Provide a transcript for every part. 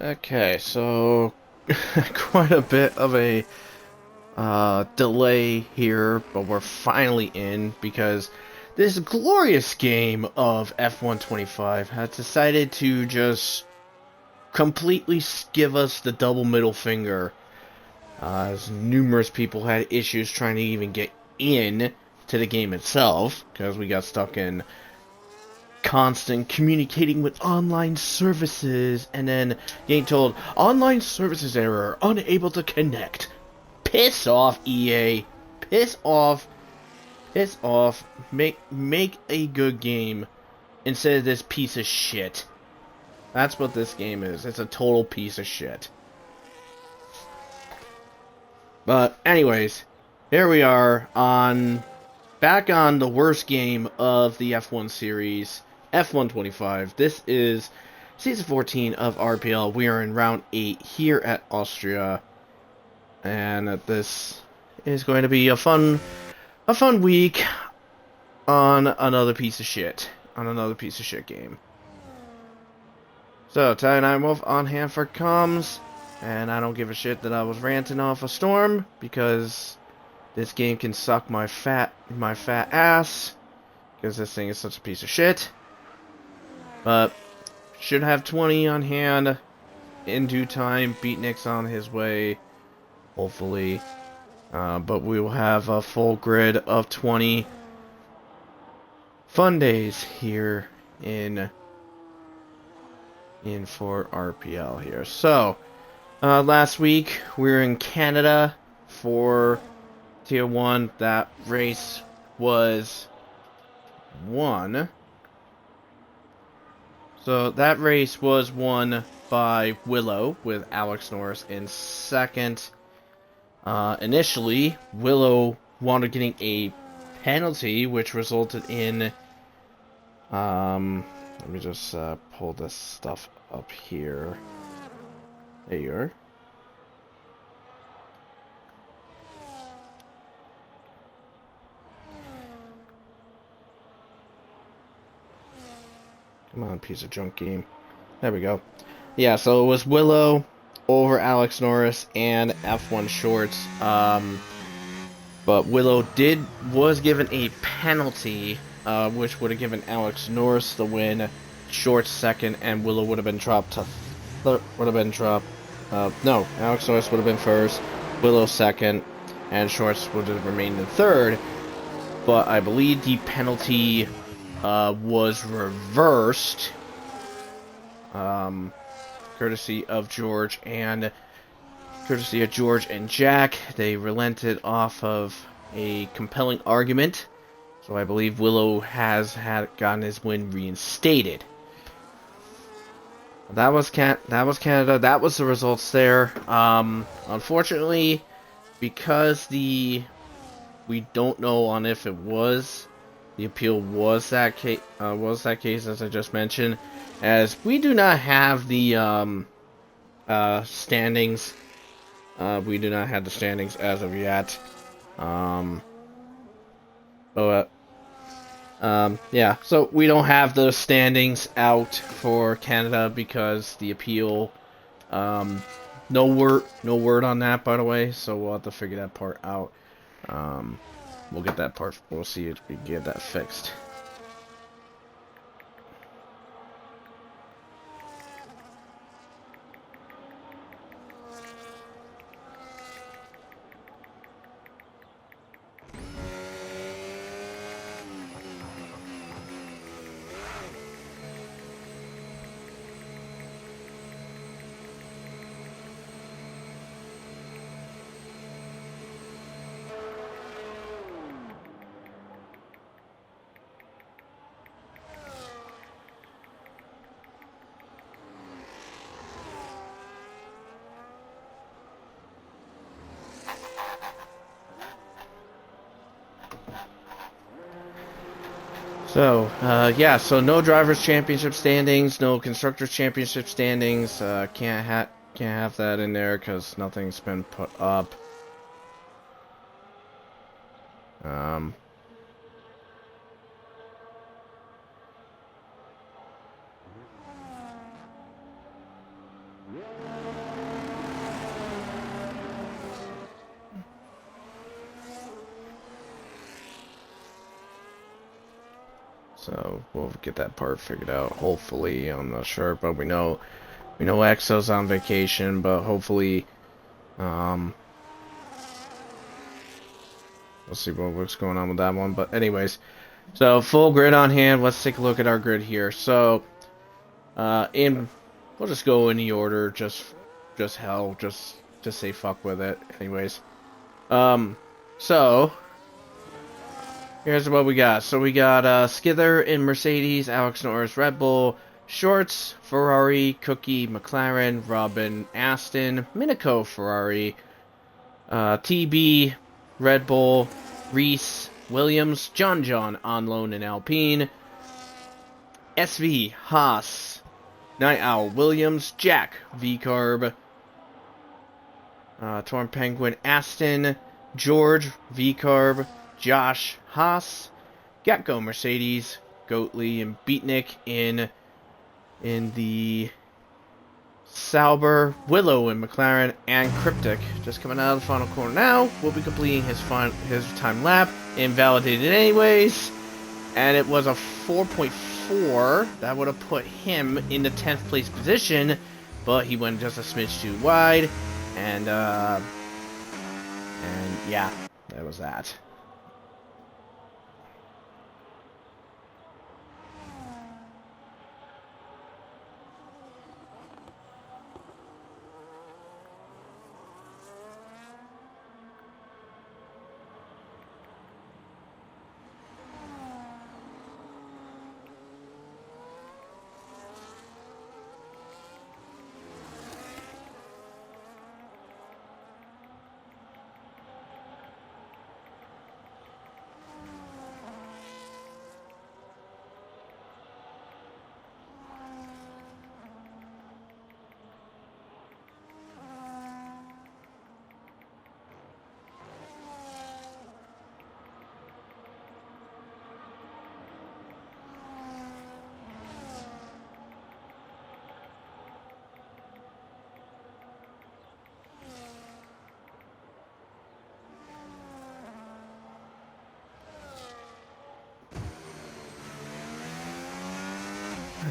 Okay, so quite a bit of a delay here, but we're finally in because this glorious game of F125 has decided to just completely give us the double middle finger, as numerous people had issues trying to even get in to the game itself because we got stuck in constant communicating with online services and then getting told online services error, unable to connect. Piss off, EA. Piss off. Piss off. Make a good game instead of this piece of shit. That's what this game is. It's a total piece of shit. But anyways, here we are back on the worst game of the F1 series, F125. This is season 14 of RPL. We are in round 8 here at Austria, and this is going to be a fun week on another piece of shit, game. So, Ty and Ironwolf on hand for comms, and I don't give a shit that I was ranting off a storm because this game can suck my fat ass because this thing is such a piece of shit. But should have 20 on hand in due time. Beatnik's on his way, hopefully. But we will have a full grid of 20 fun days here in for RPL here. So last week we were in Canada for Tier 1. That race was won. So that race was won by Willow with Alex Norris in second. Initially, Willow wound up getting a penalty, which resulted in... let me just pull this stuff up here. There you are. Come on, piece of junk game. There we go. Yeah, so it was Willow over Alex Norris and F1 Shorts. But Willow was given a penalty, which would have given Alex Norris the win, Shorts second, and Willow would have been dropped to no, Alex Norris would have been first, Willow second, and Shorts would have remained in third. But I believe the penalty was reversed, courtesy of George and Jack. They relented off of a compelling argument, so I believe Willow has gotten his win reinstated. That was Canada. That was the results there. Unfortunately, because we don't know on if it was the appeal was that case as I just mentioned, as we do not have the standings. We do not have the standings as of yet. Yeah, so we don't have the standings out for Canada because the appeal. No word on that, by the way. So we'll have to figure that part out. We'll get that part. We'll see if we can get that fixed. So, yeah, so no Drivers' Championship standings, no Constructors' Championship standings, can't have that in there because nothing's been put up. So we'll get that part figured out. Hopefully, I'm not sure, but we know Exo's on vacation, but hopefully, we'll see what's going on with that one. But anyways, so full grid on hand. Let's take a look at our grid here. So, we'll just go in the order, just say fuck with it. Anyways, so here's what we got. So we got Skither in Mercedes, Alex Norris Red Bull, Shorts Ferrari, Cookie McLaren, Robin Aston, Minico Ferrari, TB Red Bull, Reese Williams, John on loan in Alpine, SV Haas, Night Owl Williams, Jack V-Carb, Torn Penguin Aston, George V-Carb, Josh Haas, Gecko Mercedes, Goatley and Beatnik in the Sauber, Willow and McLaren, and Cryptic just coming out of the final corner now. Will be completing his time lap, invalidated anyways, and it was a 4.4 that would have put him in the 10th place position, but he went just a smidge too wide, and yeah, that was that.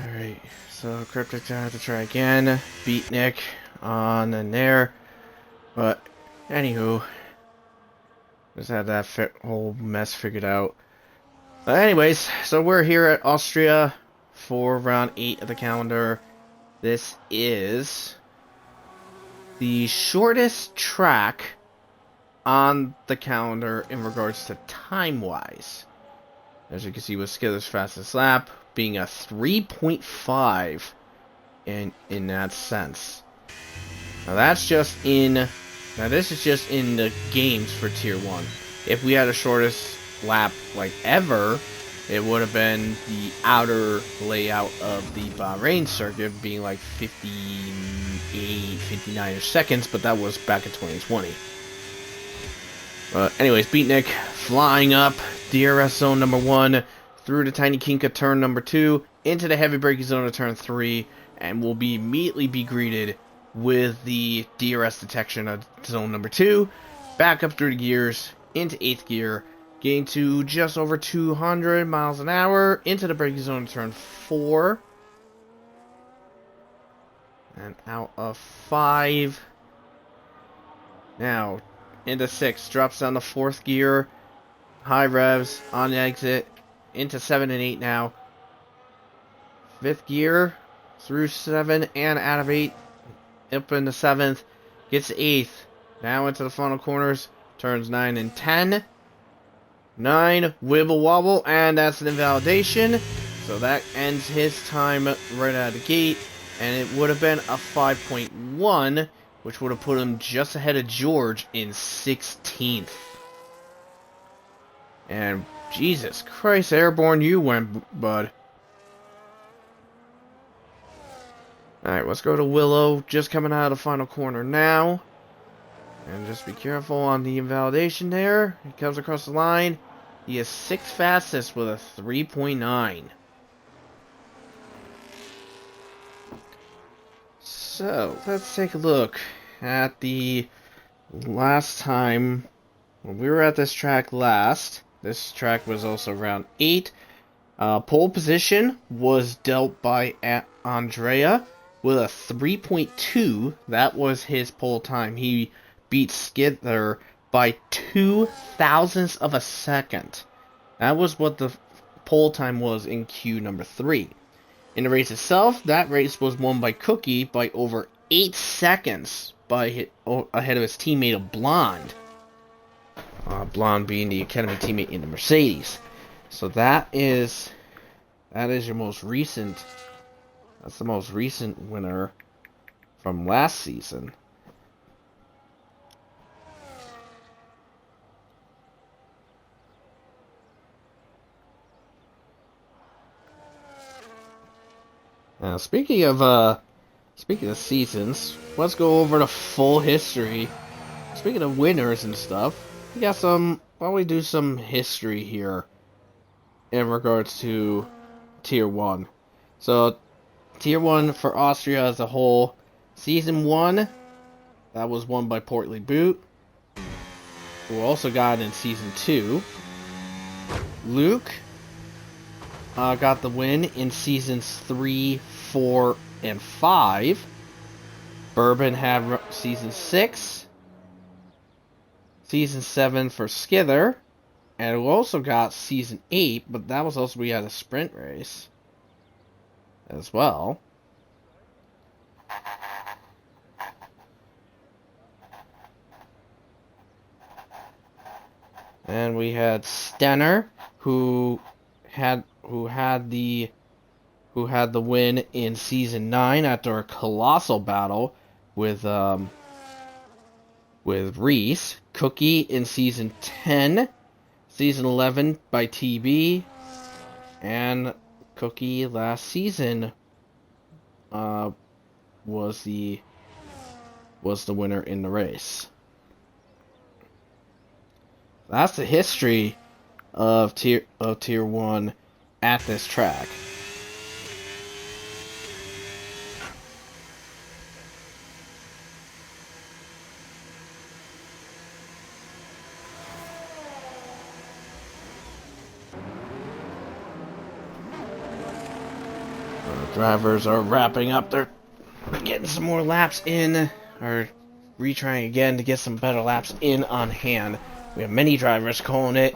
Alright, so Cryptic gonna have to try again. Beat Nick on and there. But, anywho, just had that whole mess figured out. But anyways, so we're here at Austria for round 8 of the calendar. This is the shortest track on the calendar in regards to time-wise. As you can see with Skitter's fastest lap being a 3.5 in that sense. Now this is just in the games for tier 1. If we had the shortest lap like ever, it would have been the outer layout of the Bahrain circuit being like 58, 59 seconds, but that was back in 2020. Anyways, Beatnik flying up DRS zone number 1 through the Tiny Kinka turn number 2 into the heavy braking zone of turn 3, and will immediately be greeted with the DRS detection of zone number 2, back up through the gears into 8th gear, getting to just over 200 miles an hour into the braking zone of turn 4, and out of 5. Now into 6, drops down to 4th gear, high revs on the exit, into 7 and 8 now. 5th gear through 7 and out of 8, up into 7th, gets to 8th, now into the final corners, turns 9 and 10. 9, wibble wobble, and that's an invalidation, so that ends his time right out of the gate, and it would have been a 5.1, which would have put him just ahead of George in 16th. And Jesus Christ, airborne you went, bud. Alright, let's go to Willow, just coming out of the final corner now. And just be careful on the invalidation there. He comes across the line. He is 6th fastest with a 3.9. So, let's take a look at the last time when we were at this track last. This track was also round 8. Pole position was dealt by Andrea with a 3.2. That was his pole time. He beat Skither by 2 thousandths of a second. That was what the pole time was in Q number 3. In the race itself, that race was won by Cookie by over 8 seconds ahead of his teammate Blonde. Blonde being the Academy teammate in the Mercedes. So that is your most recent. That's the most recent winner from last season. Now, speaking of seasons, let's go over the full history. Speaking of winners and stuff, we got some. Why don't we do some history here in regards to Tier 1? So, Tier 1 for Austria as a whole. Season 1, that was won by Portly Boot, who also got it in Season 2. Luke got the win in Seasons 3, 4, and 5. Bourbon had Season 6. Season 7 for Skither. And we also got Season 8, but that was also, we had a sprint race as well. And we had Stenner, who had the win in Season 9 after a colossal battle with Reese. Cookie in Season 10. Season 11 by TB, and Cookie last season was the winner in the race. That's the history of tier 1 at this track. Drivers are wrapping up. They're getting some more laps in, or retrying again to get some better laps in on hand. We have many drivers calling it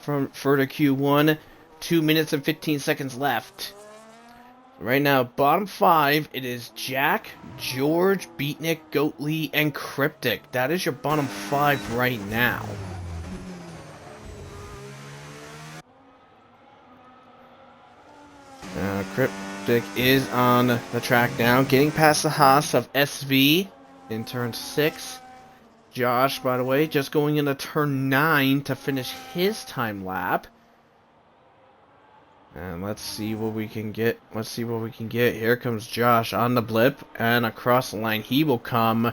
for the Q1. 2 minutes and 15 seconds left. Right now, bottom 5, it is Jack, George, Beatnik, Goatly, and Cryptic. That is your bottom 5 right now. Cryptic is on the track now, getting past the Haas of SV in turn 6. Josh, by the way, just going into turn 9 to finish his time lap. And let's see what we can get. Here comes Josh on the blip, and across the line he will come.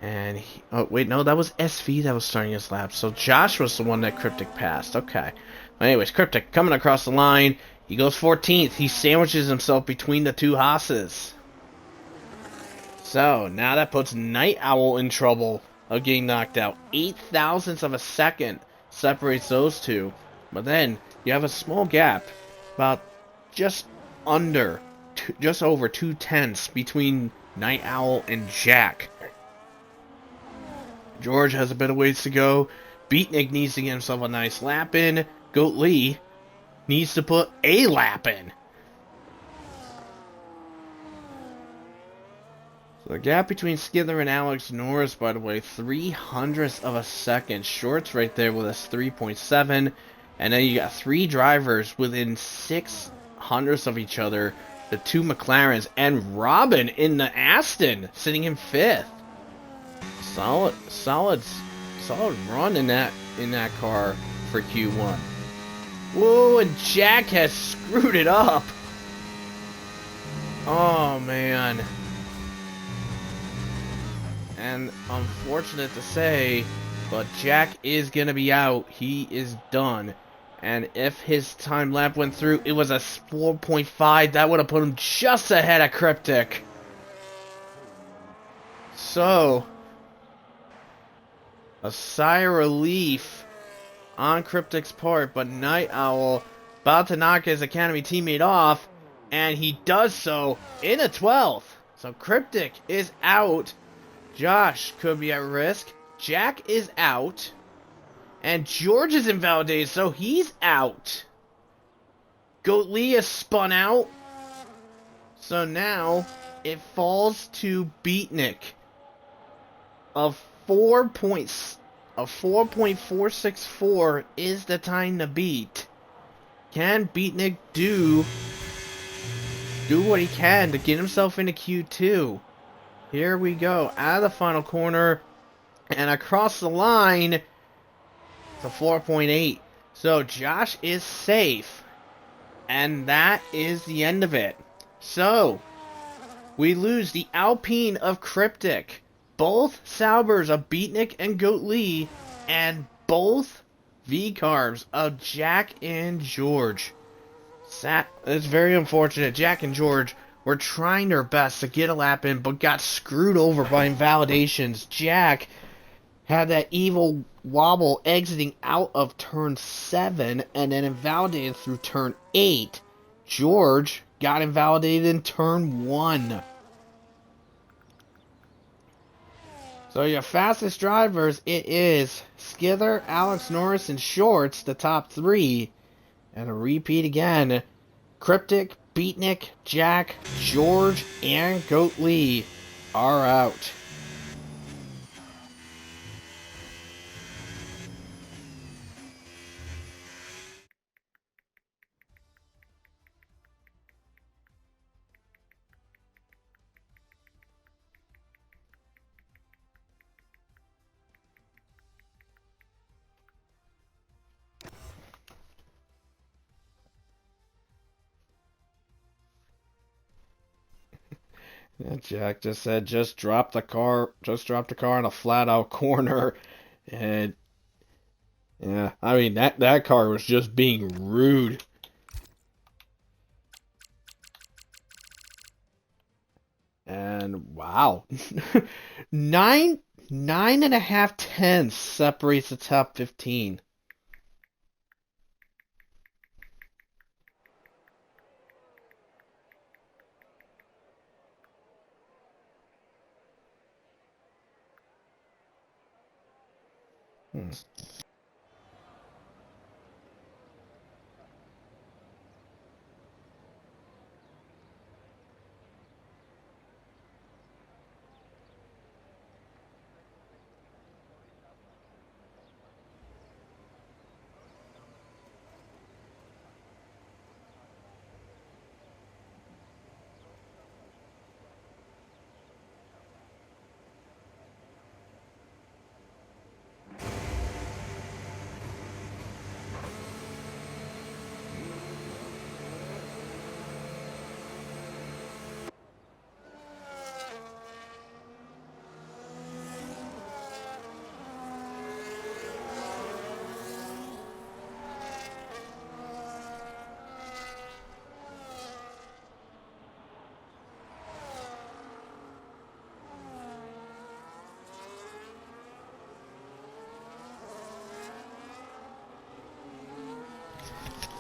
And oh wait, no, that was SV that was starting his lap. So Josh was the one that Cryptic passed. Okay. Well, anyways, Cryptic coming across the line. He goes 14th. He sandwiches himself between the two Haas's. So, now that puts Night Owl in trouble of getting knocked out. 8 thousandths of a second separates those two. But then, you have a small gap. About just over 2 tenths between Night Owl and Jack. George has a bit of ways to go. Beatnik needs to get himself a nice lap in. Goat Lee needs to put a lap in. So the gap between Skither and Alex Norris, by the way, 0.03 of a second. Shorts right there with us 3.7. And then you got 3 drivers within 0.06 of each other. The 2 McLarens and Robin in the Aston sitting in 5th. Solid run in that car for Q1. Whoa, and Jack has screwed it up. Oh, man. And unfortunate to say, but Jack is going to be out. He is done. And if his time lap went through, it was a 4.5. That would have put him just ahead of Cryptic. So, a sigh of relief on Cryptic's part, but Night Owl about to knock his Academy teammate off, and he does so in a 12th. So Cryptic is out. Josh could be at risk. Jack is out. And George is invalidated, so he's out. Goat Lee is spun out. So now it falls to Beatnik of 4.464 is the time to beat. Can Beatnik do what he can to get himself into Q2? Here we go, out of the final corner, and across the line to 4.8. So Josh is safe, and that is the end of it. So we lose the Alpine of Cryptic, both Saubers of Beatnik and Goat Lee, and both V-Carbs of Jack and George. It's very unfortunate. Jack and George were trying their best to get a lap in, but got screwed over by invalidations. Jack had that evil wobble exiting out of turn 7, and then invalidated through turn 8. George got invalidated in turn 1. So your fastest drivers, it is Skither, Alex Norris, and Shorts, the top 3. And a repeat again, Cryptic, Beatnik, Jack, George, and Goat Lee are out. Yeah, Jack just said, just drop the car in a flat out corner. And yeah, I mean, that car was just being rude. And wow, nine and a half tenths separates the top 15.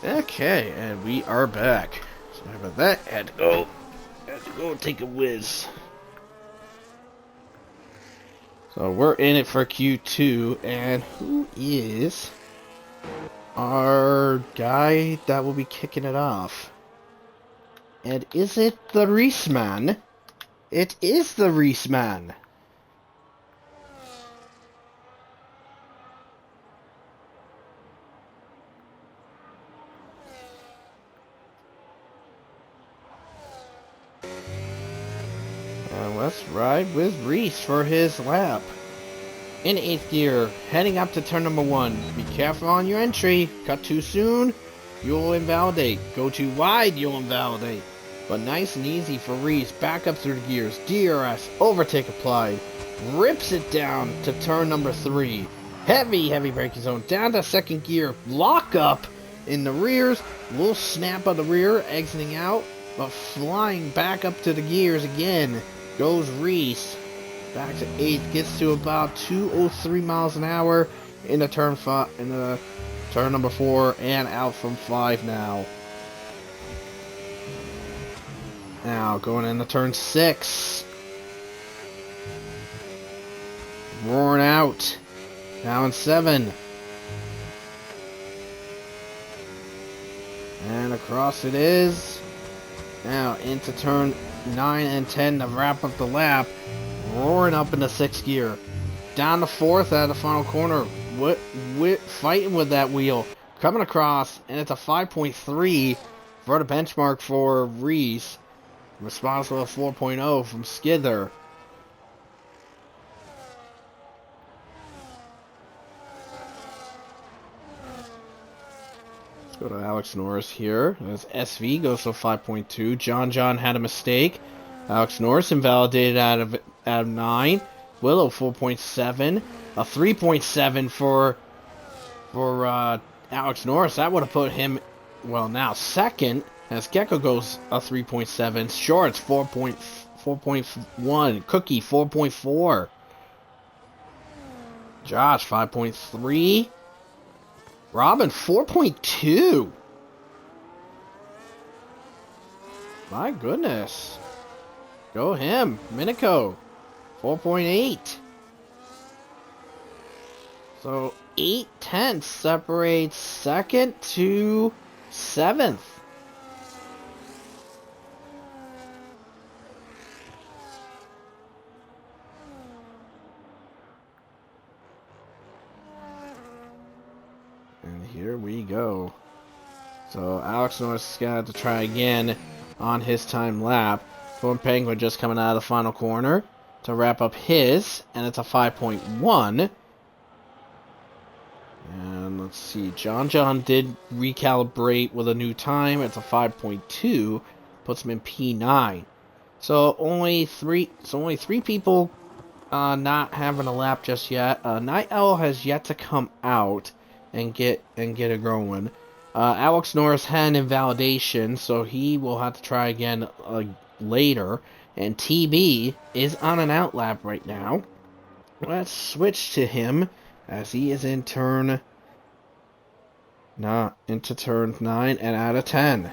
Okay, and we are back. Sorry about that. Had to go take a whiz. So we're in it for Q2, and who is our guy that will be kicking it off? And is it the Reese Man? It is the Reese Man. Let's ride with Reese for his lap. In 8th gear, heading up to turn number 1. Be careful on your entry. Cut too soon, you'll invalidate. Go too wide, you'll invalidate. But nice and easy for Reese. Back up through the gears. DRS, overtake applied. Rips it down to turn number 3. Heavy braking zone. Down to 2nd gear. Lock up in the rears. Little snap of the rear, exiting out. But flying back up to the gears again. Goes Reese. Back to 8th, gets to about 203 miles an hour in the turn 5, in the Turn number 4 and out from 5 now. Now going into turn 6. Roaring out. Now in 7. And across it is. Now into turn 9 and 10 to wrap up the lap. Roaring up into 6th gear. Down to 4th at the final corner. Fighting with that wheel. Coming across, and it's a 5.3 for the benchmark for Reese. Responsible for 4.0 from Skither. Let's go to Alex Norris here. As SV goes to 5.2. John had a mistake. Alex Norris invalidated out of 9. Willow 4.7. A 3.7 for Alex Norris. That would have put him, well, now second. As Gecko goes a 3.7. Shorts 4.1. Cookie 4.4. Josh 5.3. Robin 4.2. My goodness. Go him. Minico 4.8. So 8/10 separates 2nd to 7th. And here we go. So Alex Norris is going to have to try again on his time lap. Thorn Penguin just coming out of the final corner to wrap up his, and it's a 5.1. And let's see, John did recalibrate with a new time. It's a 5.2, puts him in P9. So only three people not having a lap just yet. Night Owl has yet to come out and get it going. Alex Norris had an invalidation, so he will have to try again later. And TB is on an out lap right now. Let's switch to him as he is in turn 9 and out of 10.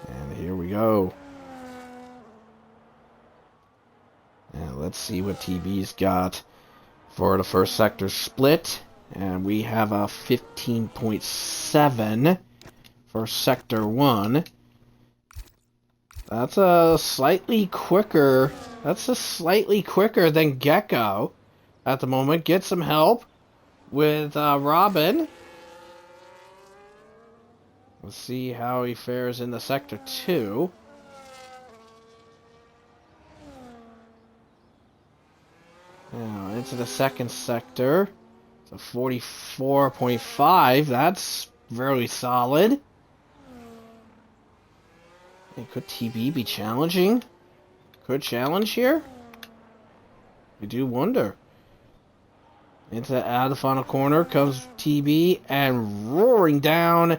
And here we go. And let's see what TB's got for the first sector split. And we have a 15.7 for sector 1. That's a slightly quicker than Gecko at the moment. Get some help with Robin. Let's see how he fares in the sector 2. Now into the second sector. It's a 44.5. That's very solid. And could TB be challenging? Could challenge here? I do wonder. Out of the final corner comes TB and roaring down.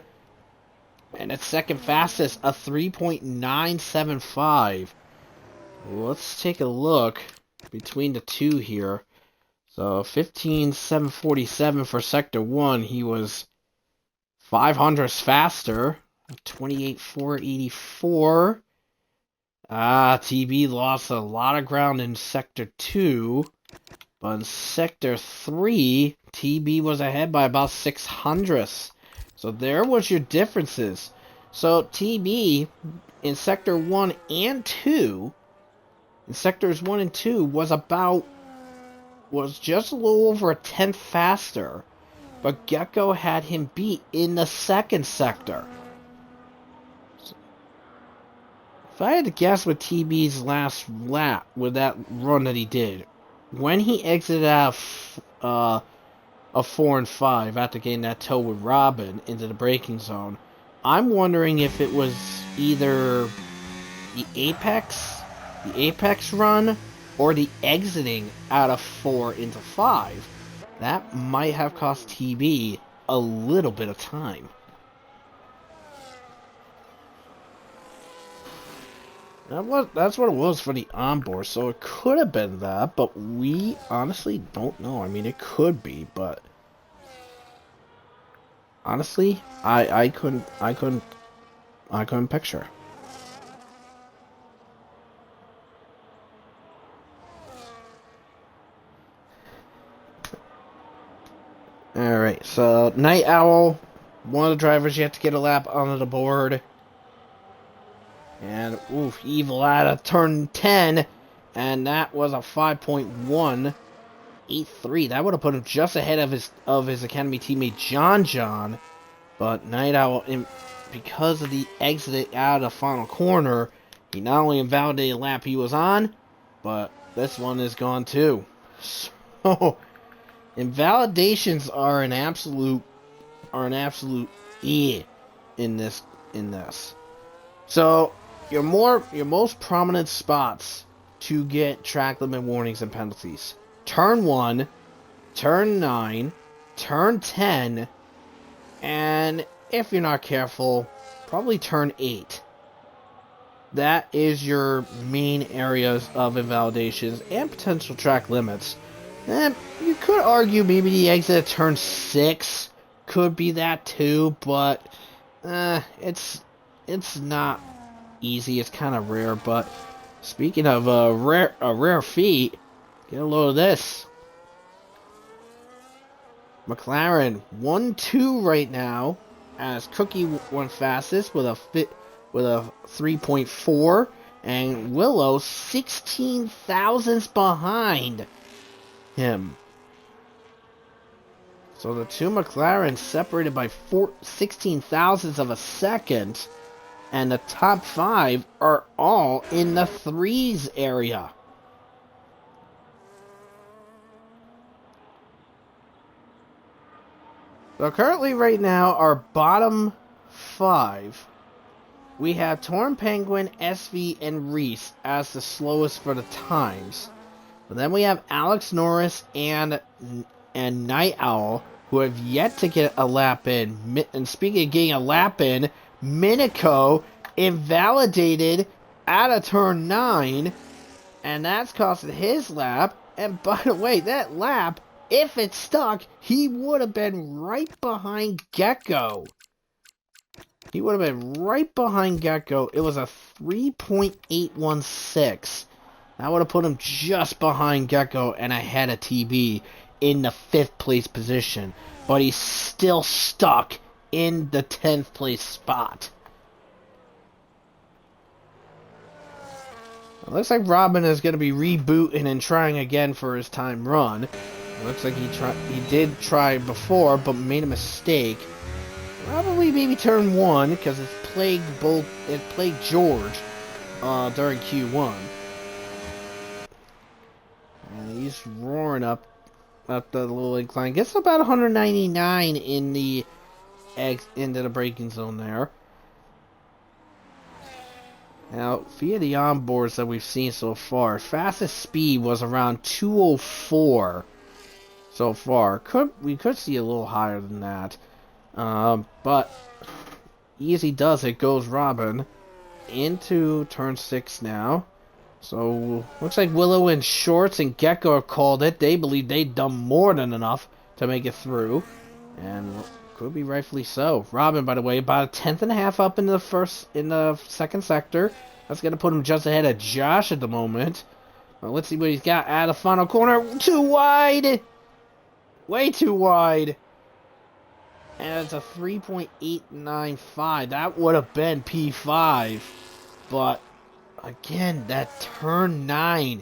And it's second fastest, a 3.975. Let's take a look between the two here. So 15.747 for sector 1. He was 500ths faster. 28.484. TB lost a lot of ground in sector 2. But in sector 3, TB was ahead by about 600ths. So there was your differences. So TB in sector 1 and 2, in sectors 1 and 2, was just a little over a tenth faster. But Gecko had him beat in the second sector. So, if I had to guess with TB's last lap, with that run that he did, when he exited out of 4 and 5 after getting that tow with Robin into the braking zone, I'm wondering if it was either the apex run or the exiting out of 4 into 5. That might have cost TB a little bit of time. That's what it was for the onboard, so it could have been that, but we honestly don't know. I mean, it could be, but honestly, I couldn't picture. Alright, so Night Owl, one of the drivers yet to get a lap onto the board. And, oof, Evil out of turn 10, and that was a 5.183. That would have put him just ahead of his Academy teammate John. But Night Owl, because of the exit out of the final corner, he not only invalidated the lap he was on, but this one is gone too. So, invalidations are an absolute in this. So your most prominent spots to get track limit warnings and penalties: turn 1, turn 9, turn 10, and if you're not careful, probably turn 8. That is your main areas of invalidations and potential track limits. And you could argue maybe the exit at turn 6 could be that too, but it's not easy. It's kind of rare. But speaking of a rare feat, get a load of this. McLaren 1-2 right now, as Cookie went fastest with a 3.4, and Willow 16 thousandths behind him. So the two McLarens separated by 16 thousandths of a second, and the top 5 are all in the 3s area. So currently right now, our bottom 5, we have Torn Penguin, SV, and Reese as the slowest for the times. But then we have Alex Norris and Night Owl, who have yet to get a lap in. And speaking of getting a lap in, Minico invalidated out of turn 9, and that's costing his lap. And by the way, that lap, if it stuck, he would have been right behind Gecko. He would have been right behind Gecko. It was a 3.816. That would have put him just behind Gecko and ahead of TB in the 5th place position. But he's still stuck in the 10th place spot. It looks like Robin is going to be rebooting and trying again for his time run. It looks like he did try before, but made a mistake. Probably maybe turn 1, because it plagued George during Q1. And he's roaring up the little incline. Gets about 199 into the braking zone there. Now, via the onboards that we've seen so far, fastest speed was around 204 so far. We could see a little higher than that. But easy does it, goes Robin into turn 6 now. So, looks like Willow in shorts and Gecko called it. They believe they've done more than enough to make it through. And could be rightfully so. Robin, by the way, about a 10th and a half up in the 2nd sector. That's going to put him just ahead of Josh at the moment. Well, let's see what he's got out of the final corner. Too wide! Way too wide. And it's a 3.895. That would have been P5. But, again, that turn 9.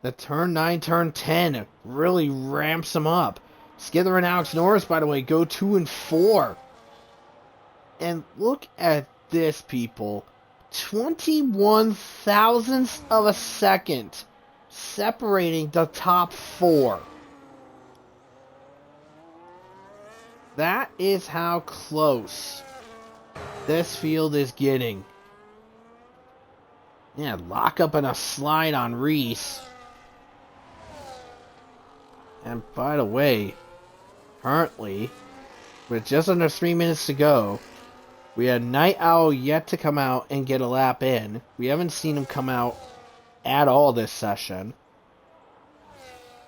The turn 9, turn 10 really ramps him up. Skither and Alex Norris, by the way, go 2 and 4. And look at this, people. 21 thousandths of a second separating the top 4. That is how close this field is getting. Yeah, lock up and a slide on Reese. And by the way, currently, with just under 3 minutes to go, We had Night Owl yet to come out and get a lap in. We haven't seen him come out at all this session.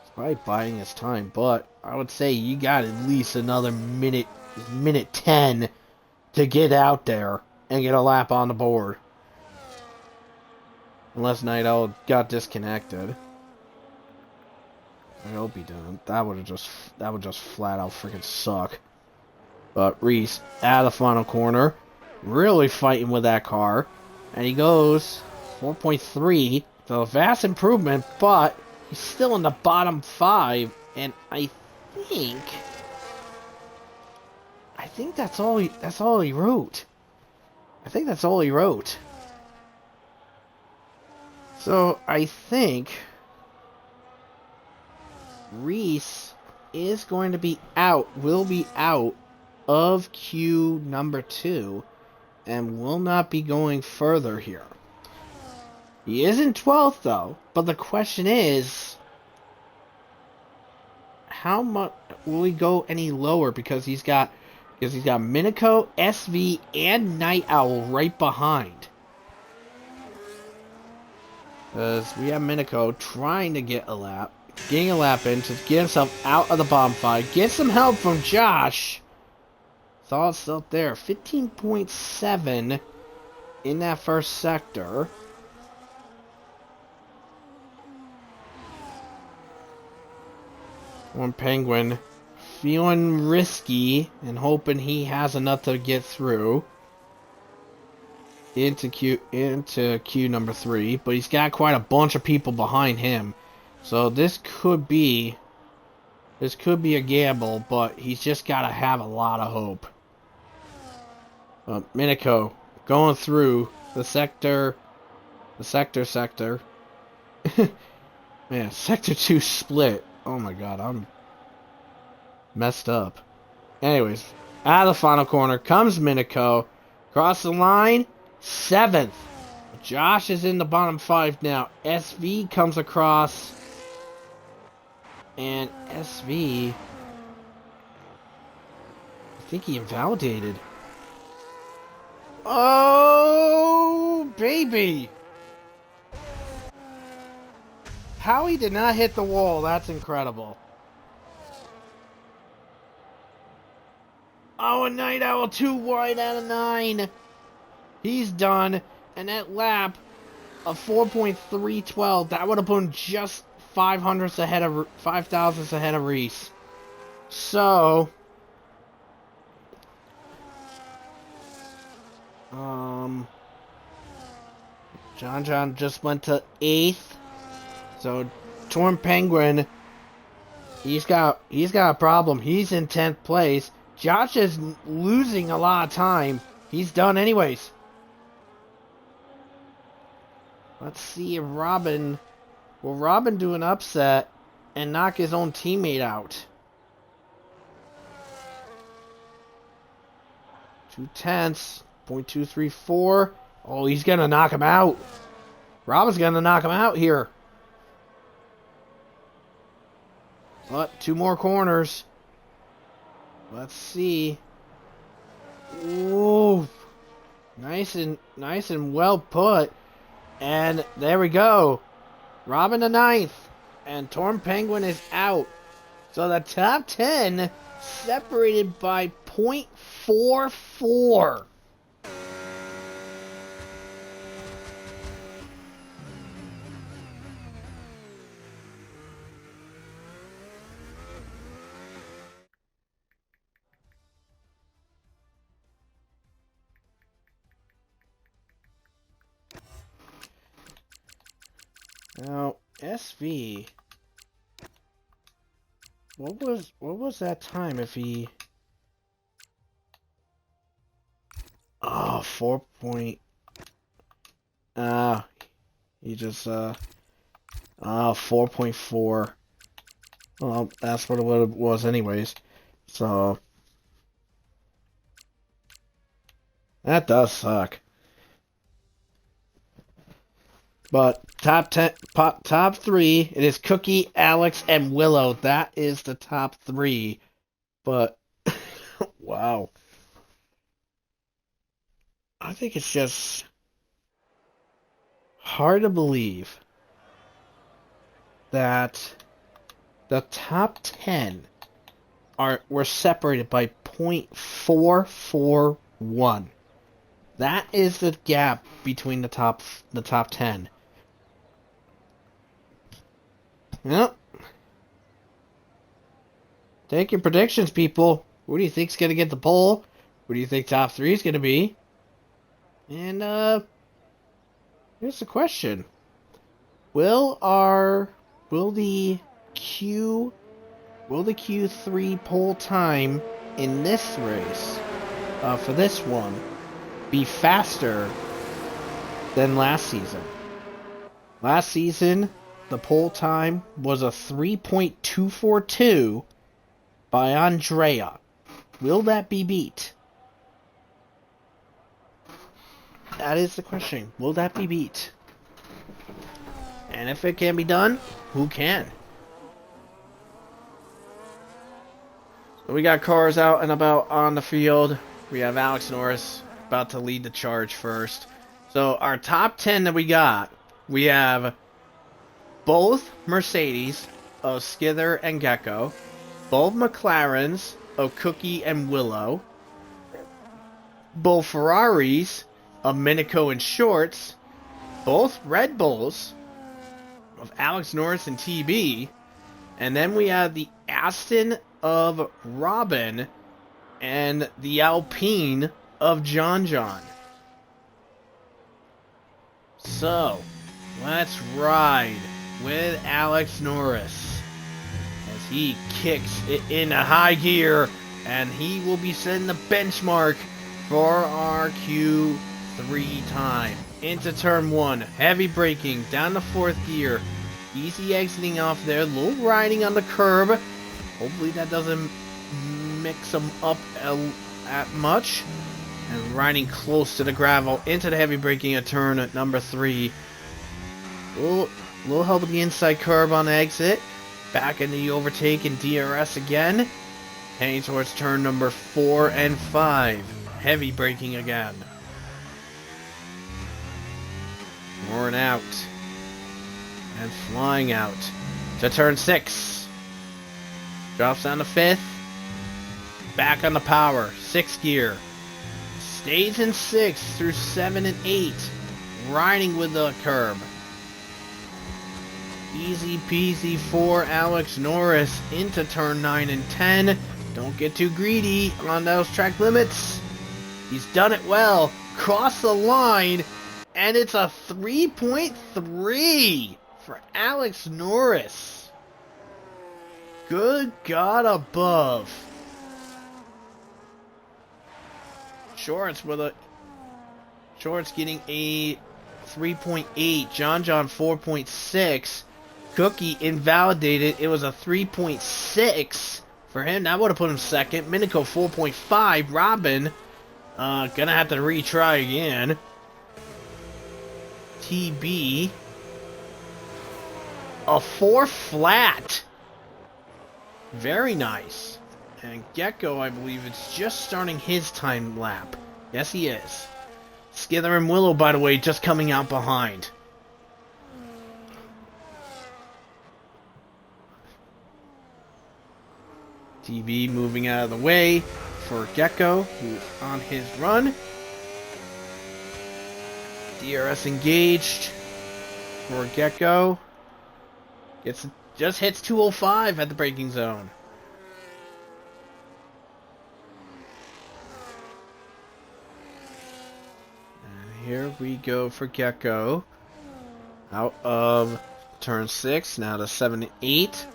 He's probably buying his time, but I would say you got at least another minute 10 to get out there and get a lap on the board. Unless Night Owl got disconnected. I hope he didn't. That would just flat out freaking suck. But Reese out of the final corner, really fighting with that car, and he goes 4.3, so a vast improvement, but he's still in the bottom 5, and I think that's all he wrote. I think that's all he wrote. So I think Reese is going to be out, will be out of queue number 2, and will not be going further here. He is in 12th though, but the question is, how much will he go any lower? Because he's got Minico, SV, and Night Owl right behind. Because we have Minico trying to get a lap, getting a lap in to get himself out of the bottom 5, get some help from Josh. It's all still there. 15.7 in that first sector. One Penguin feeling risky and hoping he has enough to get through into queue number 3, but he's got quite a bunch of people behind him. So this could be a gamble, but he's just got to have a lot of hope. Minico going through the sector. Man, sector 2 split. Oh my god, I'm messed up. Anyways, out of the final corner comes Minico. Across the line, 7th. Josh is in the bottom 5 now. SV comes across. And SV, I think he invalidated. Oh, baby! How he did not hit the wall, that's incredible. Oh, a Night Owl 2 wide out of 9. He's done. And that lap of 4.312, that would have put him just 5 thousandths ahead of Reese. So, John just went to 8th. So, Torn Penguin, he's got a problem. He's in 10th place. Josh is losing a lot of time. He's done anyways. Let's see if will Robin do an upset and knock his own teammate out? 2/10, 0.234. Oh, he's gonna knock him out. Robin's gonna knock him out here. But 2 more corners. Let's see. Ooh, nice and well put. And there we go. Robin to 9th. And Torn Penguin is out. So the top 10 separated by 0.44. Now, SV, what was that time if he... Oh, 4 point... he just, 4.4. Well, that's what it was anyways. So, that does suck. But top 3, it is Cookie, Alex, and Willow. That is the top 3. But wow. I think it's just hard to believe that the top 10 were separated by 0.441. That is the gap between the top 10. Yep. Take your predictions, people. Who do you think's gonna get the poll? Who do you think top 3 is gonna be? And here's the question: Will the Q3 poll time in this race, for this one, be faster than last season? Last season, the poll time was a 3.242 by Andrea. Will that be beat? That is the question. Will that be beat? And if it can be done, who can? So we got cars out and about on the field. We have Alex Norris about to lead the charge first. So our top 10 that we got, we have both Mercedes of Skither and Gecko, both McLarens of Cookie and Willow, both Ferraris of Minico and Shorts, both Red Bulls of Alex Norris and TB, and then we have the Aston of Robin and the Alpine of John John. So, let's ride with Alex Norris as he kicks it into high gear, and he will be setting the benchmark for our Q3 time. Into turn 1, heavy braking, down to 4th gear, easy exiting off there, low riding on the curb. Hopefully that doesn't mix them up at much. And riding close to the gravel, into the heavy braking at turn at number 3. Little help with the inside curb on the exit. Back in the overtake and DRS again. Heading towards turn number 4 and 5. Heavy braking again. Roaring out. And flying out. To turn 6. Drops down to 5th. Back on the power. 6th gear. Stays in 6th through 7 and 8. Riding with the curb. Easy peasy for Alex Norris into turn 9 and 10. Don't get too greedy on those track limits. He's done it well. Cross the line. And it's a 3.3 for Alex Norris. Good God above. Shorts getting a 3.8. John 4.6. Cookie invalidated. It was a 3.6 for him. That would have put him second. Minico 4.5. Robin gonna have to retry again. TB a 4 flat. Very nice. And Gecko, I believe, it's just starting his time lap. Yes, he is. Skither and Willow, by the way, just coming out behind. TV moving out of the way for Gecko, who's on his run. DRS engaged for Gecko. Just hits 205 at the braking zone. And here we go for Gecko. Out of turn 6, now to 7 and 8.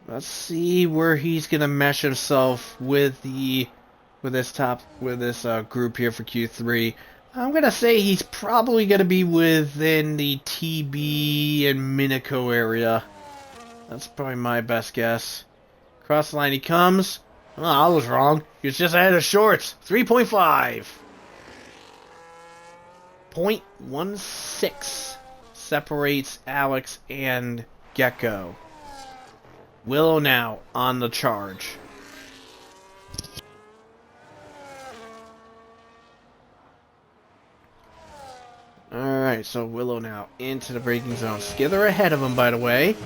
Let's see where he's gonna mesh himself with this group here for Q3. I'm gonna say he's probably gonna be within the TB and Minico area. That's probably my best guess. Cross the line he comes. Oh, I was wrong. He's just ahead of Shorts. 3.5. 0.16 separates Alex and Gecko. Willow now on the charge. Alright, so Willow now into the braking zone. Skither ahead of him, by the way.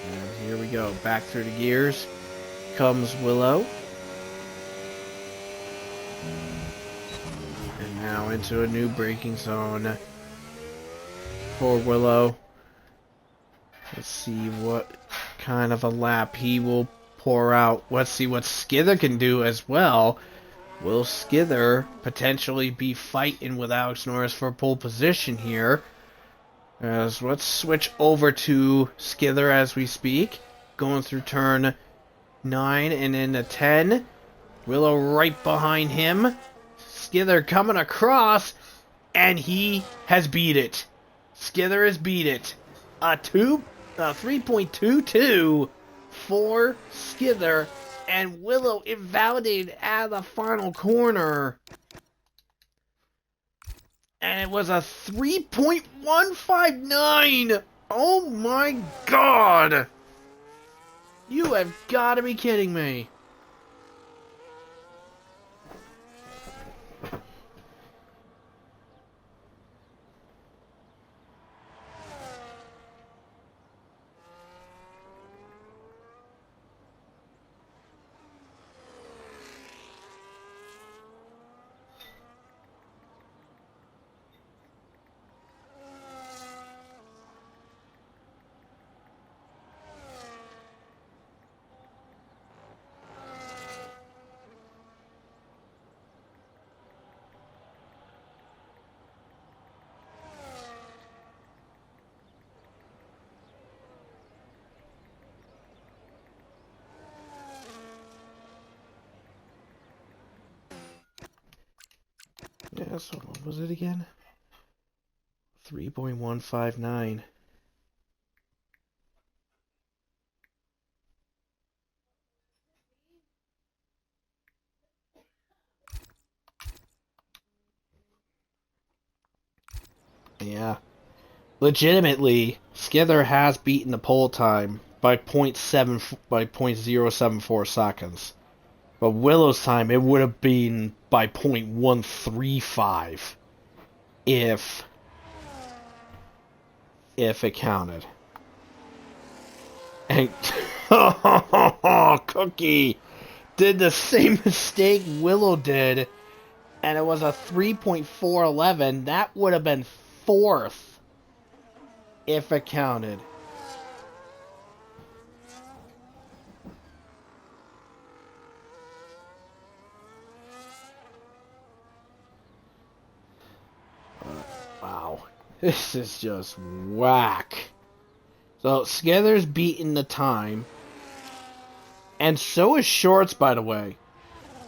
And here we go. Back through the gears comes Willow. And now into a new braking zone for Willow. Let's see what kind of a lap he will pour out. Let's see what Skither can do as well. Will Skither potentially be fighting with Alex Norris for pole position here? As let's switch over to Skither as we speak. Going through turn 9 and into 10. Willow right behind him. Skither coming across, and he has beat it. Skither has beat it. A 3.22 for Skither, and Willow invalidated at the final corner. And it was a 3.159. Oh my god! You have got to be kidding me. Yeah, so what was it again? 3.159. Yeah. Legitimately, Skither has beaten the pole time by 0.074 seconds. But Willow's time, it would have been by 0.135 if it counted. And Cookie did the same mistake Willow did, and it was a 3.411. That would have been fourth if it counted. Wow. This is just whack. So, Skither's beaten the time. And so is Shorts, by the way.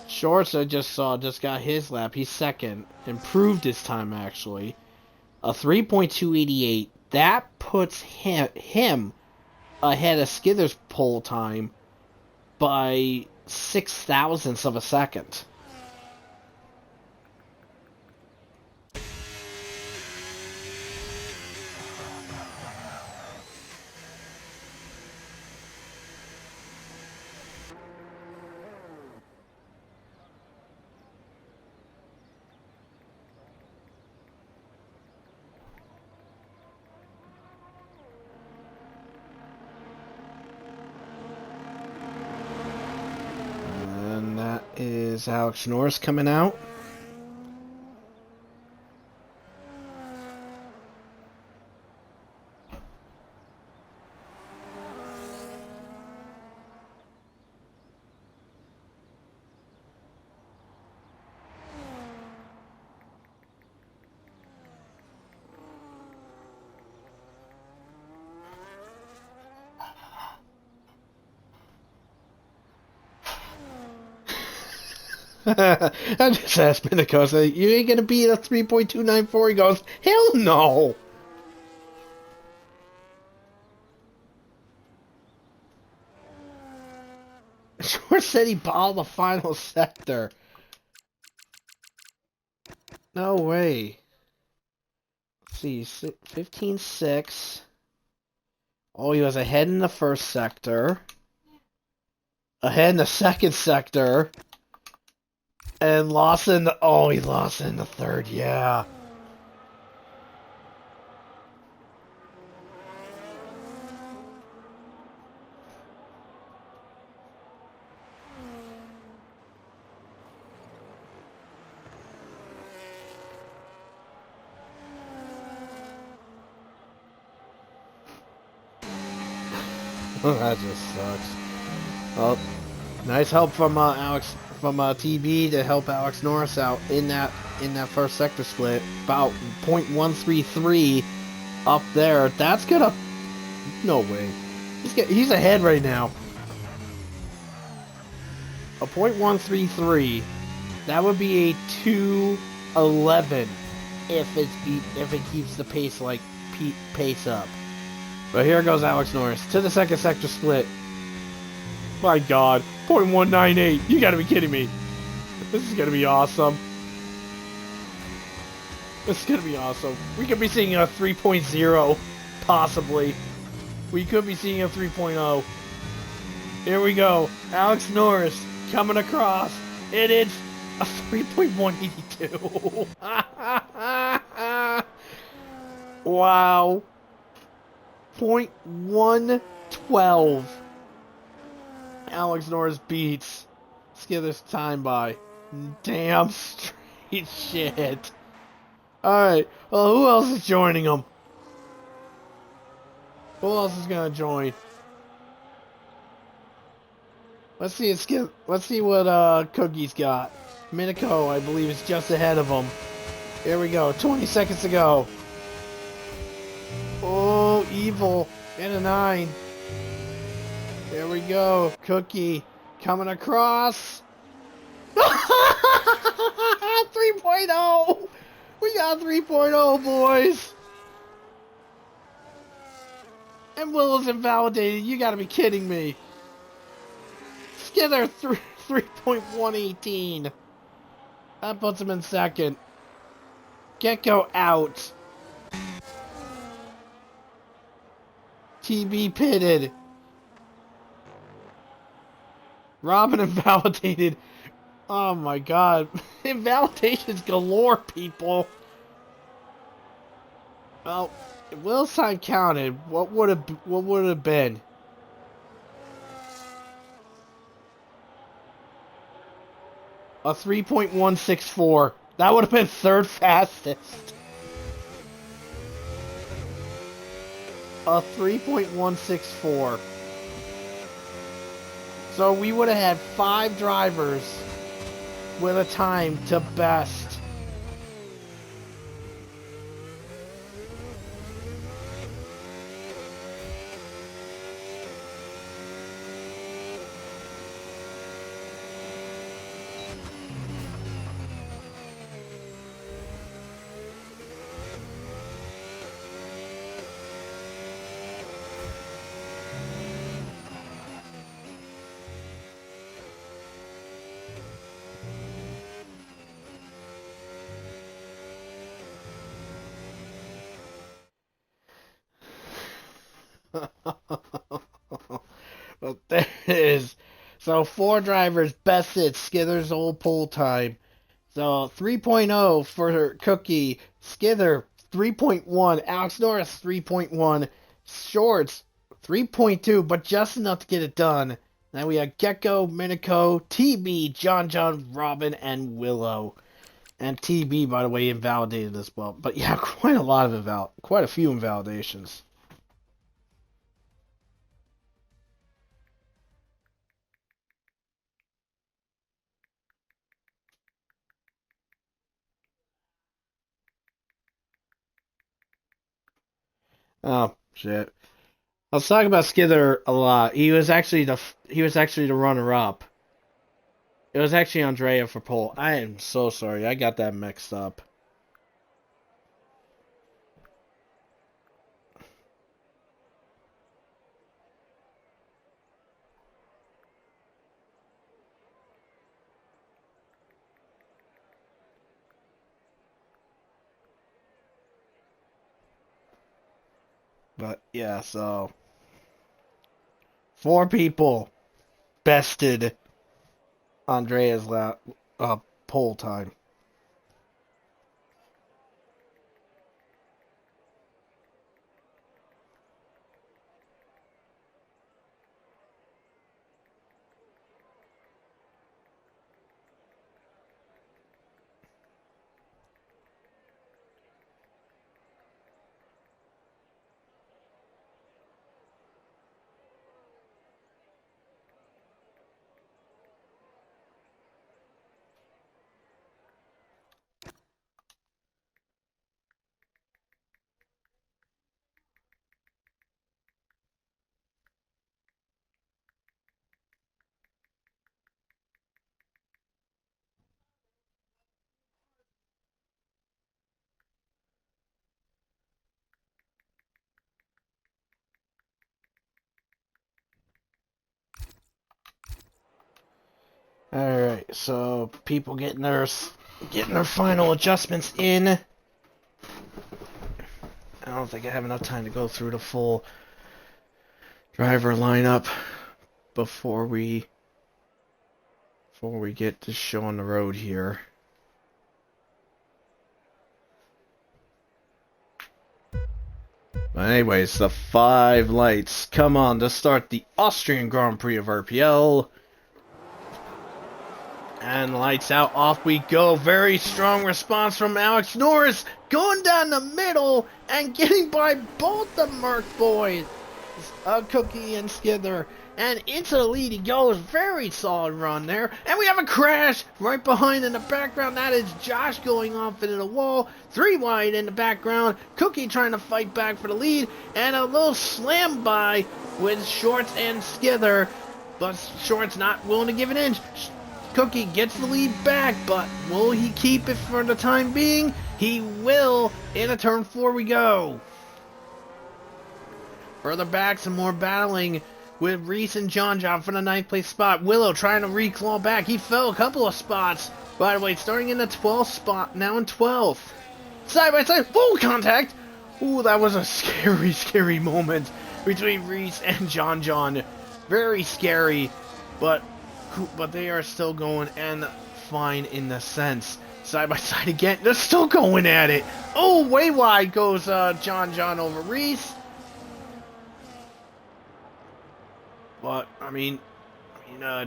Shorts, I just saw, just got his lap. He's second. Improved his time, actually. A 3.288. That puts him ahead of Skither's pole time by 0.006 of a second. Is Alex Norris coming out? I just asked Pentecost, you ain't gonna beat a 3.294? He goes, hell no! Short said he balled the final sector. No way. Let's see, 15.6. Oh, he was ahead in the first sector. Ahead in the second sector. And Lawson, oh, he lost in the third, yeah. That just sucks. Well, nice help from Alex from TB to help Alex Norris out in that first sector split. About .133 up there. That's gonna no way. He's ahead right now. A .133. That would be a 2:11 if it keeps the pace up. But here goes Alex Norris to the second sector split. My God, .198. You gotta be kidding me. This is gonna be awesome. This is gonna be awesome. We could be seeing a 3.0, possibly. We could be seeing a 3.0. Here we go. Alex Norris coming across. It is a 3.182. Wow. .112. Alex Norris beats Skither's time by. Damn straight shit. Alright, well, who else is joining him? Who else is gonna join? Let's see what Cookie's got. Minico, I believe, is just ahead of him. Here we go, 20 seconds to go. Oh, Evil in a 9. There we go. Cookie coming across. 3.0. We got 3.0, boys. And Willow's invalidated. You gotta be kidding me. Skither 3.118. That puts him in second. Gecko out. TB pitted. Robin invalidated. Oh my God. Invalidations galore, people. Well, if Will's time counted, what would have been? A 3.164. That would have been third fastest. A 3.164. So we would have had 5 drivers with a time to best. Well, there it is. So 4 drivers bested Skither's old pole time. So 3.0 for Cookie, Skither 3.1, Alex Norris 3.1, Shorts 3.2, but just enough to get it done. Now we have Gecko, Minico, TB, John, Robin, and Willow. And TB, by the way, invalidated as well. But yeah, quite a few invalidations. Oh shit! I was talking about Skither a lot. He was actually the runner up. It was actually Andrea for pole. I am so sorry. I got that mixed up. But yeah, so 4 people bested Andrea's pole time. Alright, so people getting their final adjustments in. I don't think I have enough time to go through the full driver lineup before we get this show on the road here. But anyways, the 5 lights come on to start the Austrian Grand Prix of RPL. And lights out, off we go. Very strong response from Alex Norris, going down the middle and getting by both the Merc boys, Cookie and Skither. And into the lead he goes. Very solid run there. And we have a crash right behind in the background. That is Josh going off into the wall. 3 wide in the background. Cookie trying to fight back for the lead. And a little slam by with Shorts and Skither. But Shorts not willing to give an inch. Cookie gets the lead back, but will he keep it for the time being? He will. Into turn 4 we go. Further back, some more battling with Reese and John for the 9th place spot. Willow trying to reclaw back. He fell a couple of spots. By the way, starting in the 12th spot, now in 12th. Side by side, full contact. Ooh, that was a scary, scary moment between Reese and John. Very scary, but they are still going and fine in the sense. Side by side again. They're still going at it. Oh, way wide goes John over Reese. But, I mean,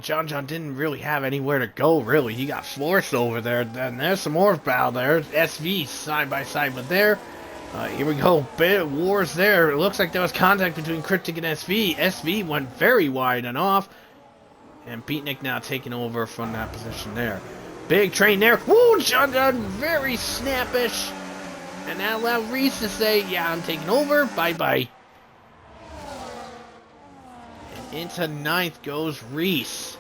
John didn't really have anywhere to go, really. He got forced over there. Then there's some more battle there. SV side by side with there. Here we go. Bit of wars there. It looks like there was contact between Cryptic and SV. SV went very wide and off. And Beatnik now taking over from that position there. Big train there. Woo! John very snappish. And that allowed Reese to say, yeah, I'm taking over. Bye-bye. And into 9th goes Reese.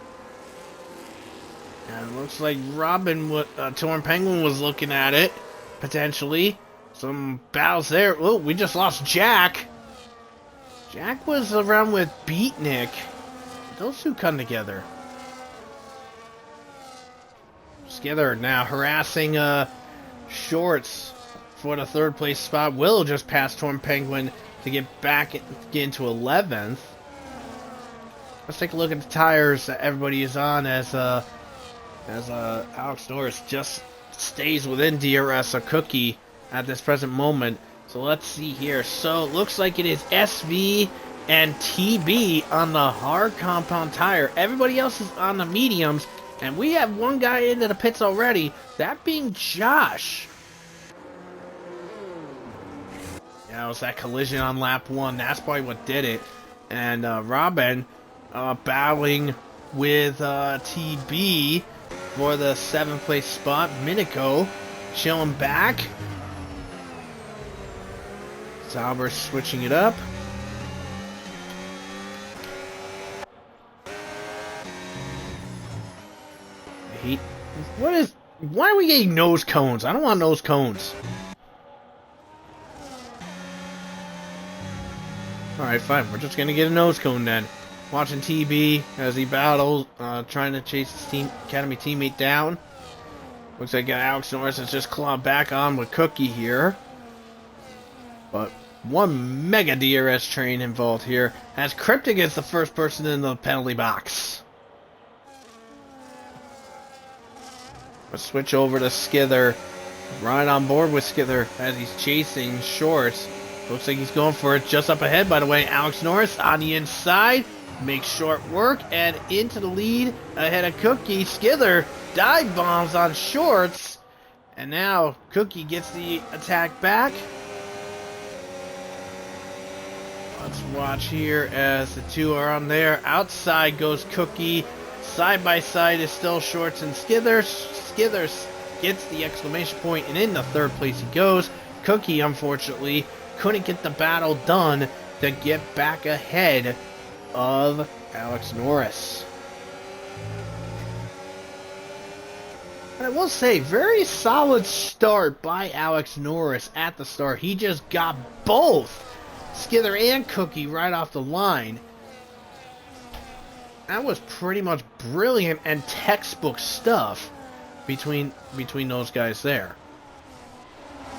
And it looks like Robin, Torn Penguin was looking at it. Potentially. Some battles there. Oh, we just lost Jack. Jack was around with Beatnik. Those two come together. Skither now harassing Shorts for the 3rd place spot. Will just passed Torn Penguin to get into 11th. Let's take a look at the tires that everybody is on as Alex Norris just stays within DRS or Cookie at this present moment. So let's see here. So it looks like it is SV and TB on the hard compound tire. Everybody else is on the mediums, and we have one guy into the pits already, that being Josh. Yeah, it was that collision on lap 1. That's probably what did it. And Robin battling with TB for the 7th place spot. Minico chilling back. Sauber switching it up. Why are we getting nose cones? I don't want nose cones. Alright, fine. We're just gonna get a nose cone then. Watching TB as he battles, trying to chase his academy teammate down. Looks like Alex Norris has just clawed back on with Cookie here. But one mega DRS train involved here, as Cryptic is the first person in the penalty box. A switch over to Skither. Right on board with Skither as he's chasing Shorts. Looks like he's going for it just up ahead, by the way. Alex Norris on the inside. Makes short work and into the lead ahead of Cookie. Skither dive bombs on Shorts. And now Cookie gets the attack back. Let's watch here as the two are on there. Outside goes Cookie. Side by side is still Shorts and Skither. Skither gets the exclamation point, and in the third place he goes. Cookie, unfortunately, couldn't get the battle done to get back ahead of Alex Norris. And I will say, very solid start by Alex Norris at the start. He just got both Skither and Cookie right off the line. That was pretty much brilliant and textbook stuff between those guys there.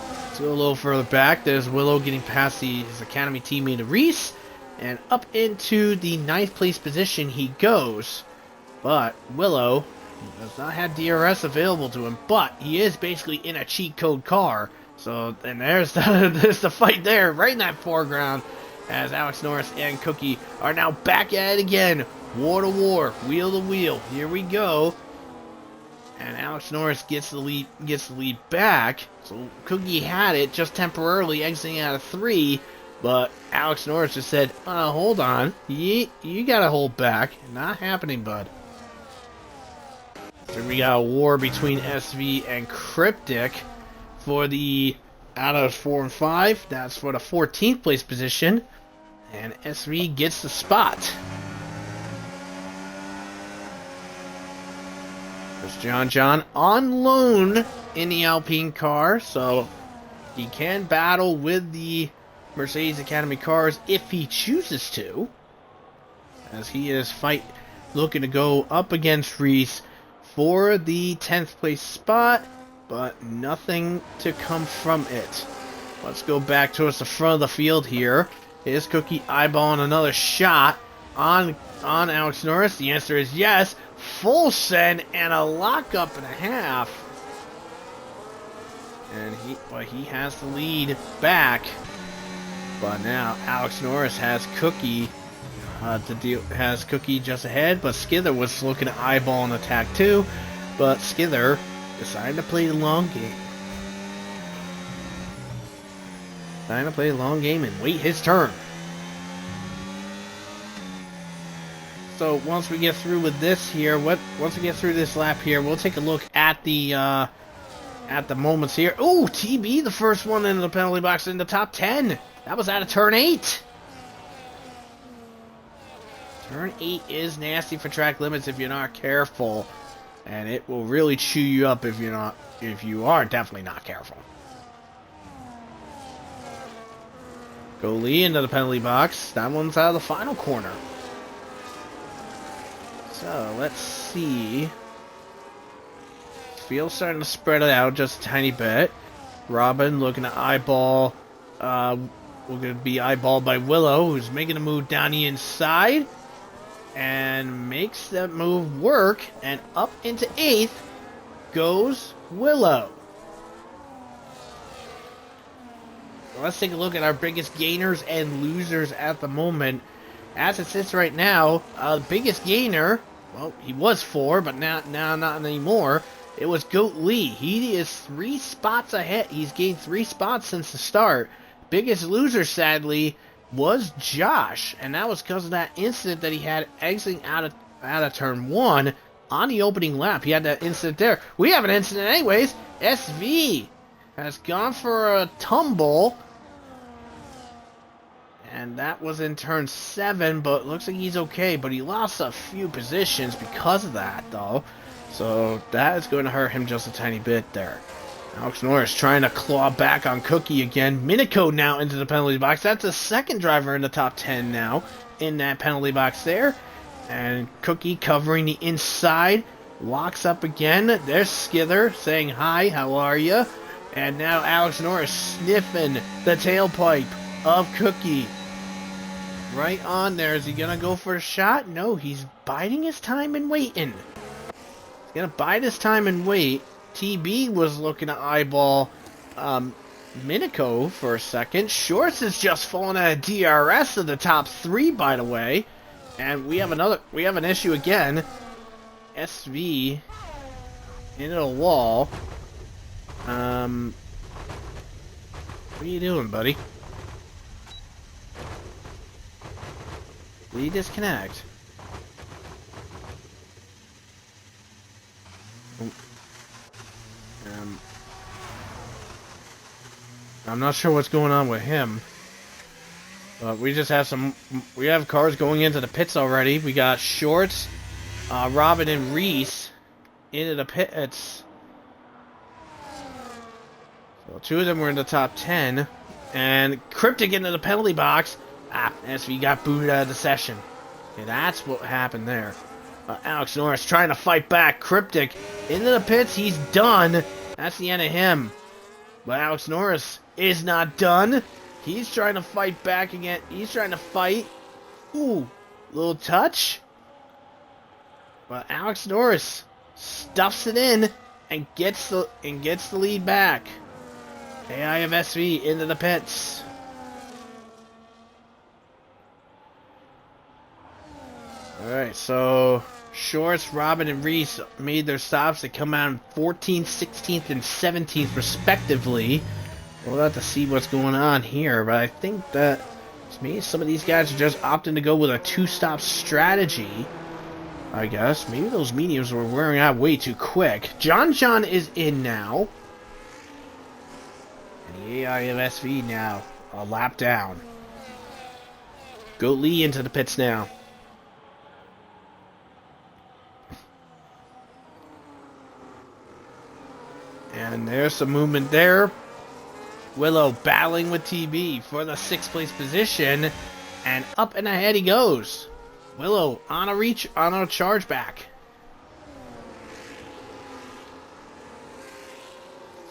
Let's go a little further back. There's Willow getting past his Academy teammate Reese. And up into the 9th place position he goes. But Willow does not have DRS available to him. But he is basically in a cheat code car. So, and there's the fight there, right in that foreground. As Alex Norris and Cookie are now back at it again. War to war, wheel to wheel. Here we go. And Alex Norris gets the lead back. So Cookie had it just temporarily, exiting out of 3. But Alex Norris just said, hold on. You gotta hold back. Not happening, bud. So we got a war between SV and Cryptic for the out of 4 and 5. That's for the 14th place position. And SV gets the spot. There's John on loan in the Alpine car, so he can battle with the Mercedes Academy cars if he chooses to, as he is looking to go up against Reese for the 10th place spot, but nothing to come from it. Let's go back towards the front of the field here. Is Cookie eyeballing another shot on Alex Norris? The answer is yes. Full send and a lockup and a half. And he has the lead back. But now Alex Norris has Cookie has Cookie just ahead, but Skither was looking to eyeball an attack too. But Skither decided to play the long game. And wait his turn. So once we get through with this here, once we get through this lap here, we'll take a look at the moments here. Oh, TB, the first one into the penalty box in the top 10. That was out of turn 8. Turn 8 is nasty for track limits if you're not careful, and it will really chew you up if you are definitely not careful. Go Lee into the penalty box. That one's out of the final corner. So, let's see. Field's starting to spread it out just a tiny bit. Robin looking to eyeball. We're going to be eyeballed by Willow, who's making a move down the inside. And makes that move work. And up into 8th goes Willow. Let's take a look at our biggest gainers and losers at the moment. As it sits right now, the biggest gainer, well, he was 4, but now not anymore. It was Goat Lee. He is 3 spots ahead. He's gained 3 spots since the start. Biggest loser, sadly, was Josh, and that was because of that incident that he had exiting out of turn 1 on the opening lap. He had that incident there. We have an incident anyways. SV has gone for a tumble. And that was in turn 7, but looks like he's okay. But he lost a few positions because of that, though. So that is going to hurt him just a tiny bit there. Alex Norris trying to claw back on Cookie again. Minico now into the penalty box. That's the second driver in the top 10 now in that penalty box there. And Cookie covering the inside. Locks up again. There's Skither saying, "Hi, how are you?" And now Alex Norris sniffing the tailpipe of Cookie. Right on there. Is he going to go for a shot? No, he's biding his time and waiting. He's going to bide his time and wait. TB was looking to eyeball Miniko for a second. Shorts is just falling at a DRS of the top 3, by the way. And we have an issue again. SV into the wall. What are you doing, buddy? Did you disconnect? I'm not sure what's going on with him. But we just have we have cars going into the pits already. We got Shorts, Robin and Reese into the pits. So 2 of them were in the top 10. And Cryptic into the penalty box. SV got booted out of the session. Okay, that's what happened there. Alex Norris trying to fight back. Cryptic into the pits. He's done. That's the end of him. But Alex Norris is not done. He's trying to fight back again. He's trying to fight. Ooh, little touch. But Alex Norris stuffs it in and gets the lead back. AI of SV into the pits. Alright, so Shorts, Robin, and Reese made their stops. They come out in 14th, 16th, and 17th, respectively. We'll have to see what's going on here, but I think that maybe some of these guys are just opting to go with a 2-stop strategy. I guess. Maybe those mediums were wearing out way too quick. John is in now. And the AI of SV now a lap down. Go Lee into the pits now. And there's some movement there. Willow battling with TB for the 6th place position. And up and ahead he goes. Willow on a charge back.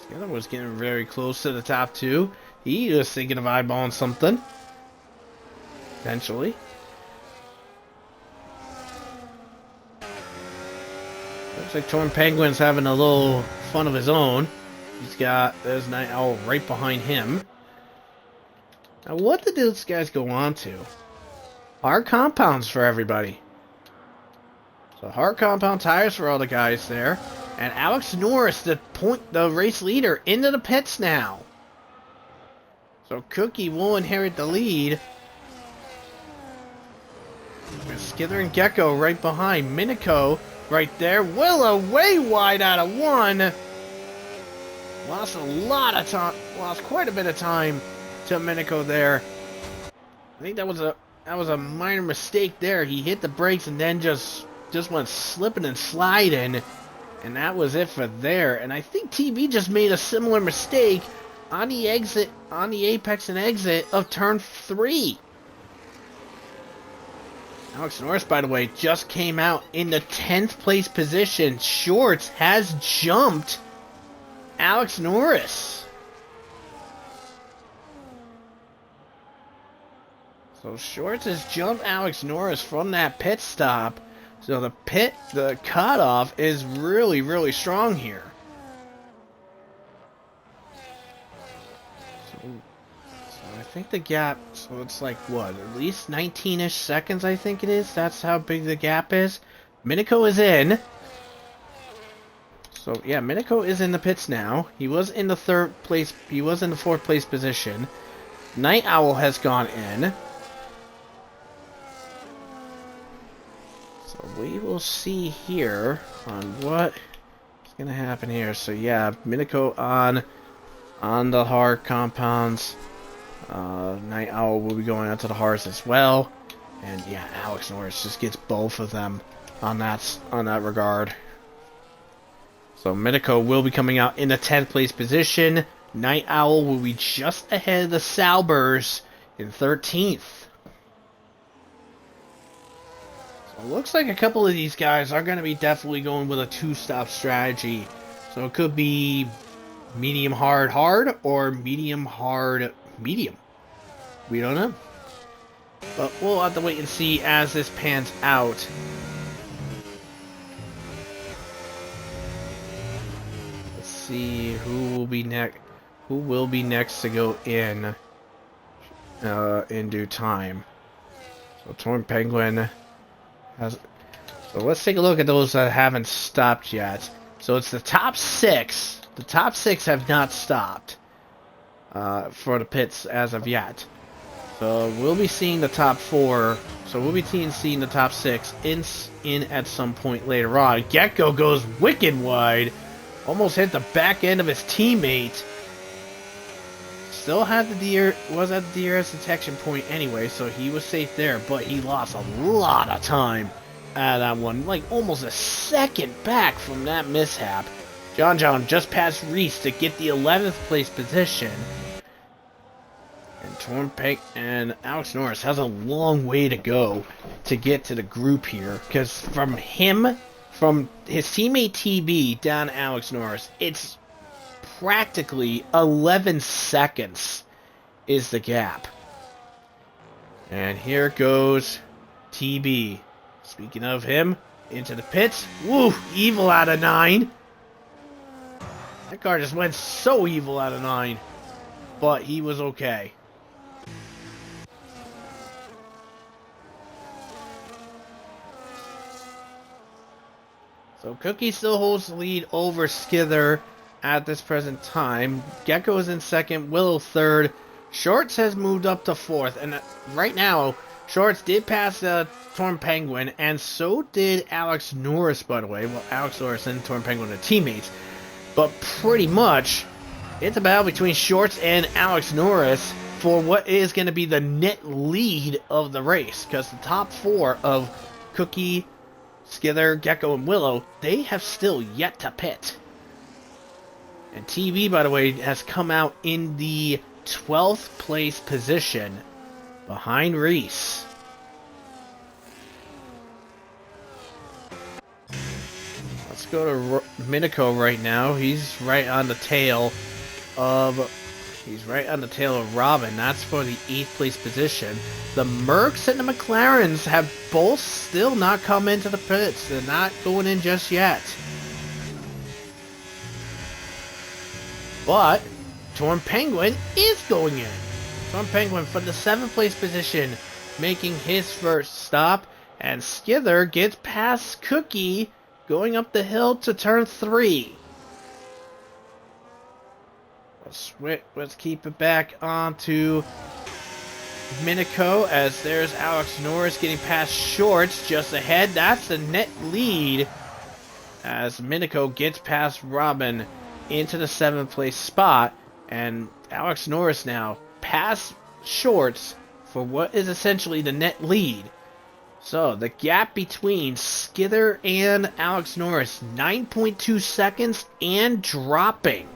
The other was getting very close to the top 2. He was thinking of eyeballing something. Potentially. Looks like Torn Penguin's having a little fun of his own. There's Night Owl right behind him. Now, what did those guys go on to? Hard compounds for everybody. So hard compound tires for all the guys there. And Alex Norris, the race leader, into the pits now. So Cookie will inherit the lead. Skither and Gecko right behind. Miniko right there. Willow way wide out of 1. Lost a lot of time. Lost quite a bit of time to Miniko there. I think that was a minor mistake there. He hit the brakes and then just went slipping and sliding. And that was it for there. And I think TB just made a similar mistake on the exit, on the apex and exit of turn 3. Alex Norris, by the way, just came out in the 10th place position. Shorts has jumped Alex Norris. So Shorts has jumped Alex Norris from that pit stop. So the cutoff is really, really strong here. So I think the gap, so it's like what, at least 19-ish seconds I think it is. That's how big the gap is. Miniko is in. So yeah, Miniko is in the pits now. He was in the 3rd place, he was in the 4th place position. Night Owl has gone in. So we will see here on what is going to happen here. So yeah, Miniko on the hard compounds. Night Owl will be going onto the hards as well. And yeah, Alex Norris just gets both of them on that regard. So Miniko will be coming out in the 10th place position. Night Owl will be just ahead of the Salbers in 13th. So it looks like a couple of these guys are going to be definitely going with a 2-stop strategy. So it could be medium hard hard or medium hard medium. We don't know. But we'll have to wait and see as this pans out. see who will be next. Who will be next to go in due time. So Torn Penguin has. So let's take a look at those that haven't stopped yet. So it's the top 6. The top 6 have not stopped for the pits as of yet. So we'll be seeing the top 4. So we'll be seeing the top 6 in at some point later on. Gecko goes wicked wide. Almost hit the back end of his teammate. Still had was at the DRS detection point anyway, so he was safe there. But he lost a lot of time at that one. Like almost a second back from that mishap. John just passed Reese to get the 11th place position. And Torn Peg and Alex Norris has a long way to go to get to the group here. Because from his teammate TB down to Alex Norris, it's practically 11 seconds is the gap. And here goes TB. Speaking of him, into the pits. Woo! Evil out of 9. That car just went so evil out of 9. But he was okay. So Cookie still holds the lead over Skither at this present time. Gecko is in second, Willow third. Shorts has moved up to 4th. And right now, Shorts did pass the Torn Penguin, and so did Alex Norris, by the way. Well, Alex Norris and Torn Penguin are teammates. But pretty much, it's a battle between Shorts and Alex Norris for what is going to be the net lead of the race. Because the top 4 of Cookie, Skither, Gecko, and Willow, they have still yet to pit. And TV, by the way, has come out in the 12th place position behind Reese. Let's go to Minico right now. He's right on the tail of Robin. That's for the 8th place position. The Mercs and the McLarens have both still not come into the pits. They're not going in just yet. But Torn Penguin is going in. Torn Penguin for the 7th place position, making his first stop. And Skither gets past Cookie, going up the hill to turn 3. Let's keep it back onto Minico, as there's Alex Norris getting past Shorts just ahead. That's the net lead as Minico gets past Robin into the 7th place spot, and Alex Norris now past Shorts for what is essentially the net lead. So the gap between Skither and Alex Norris, 9.2 seconds and dropping.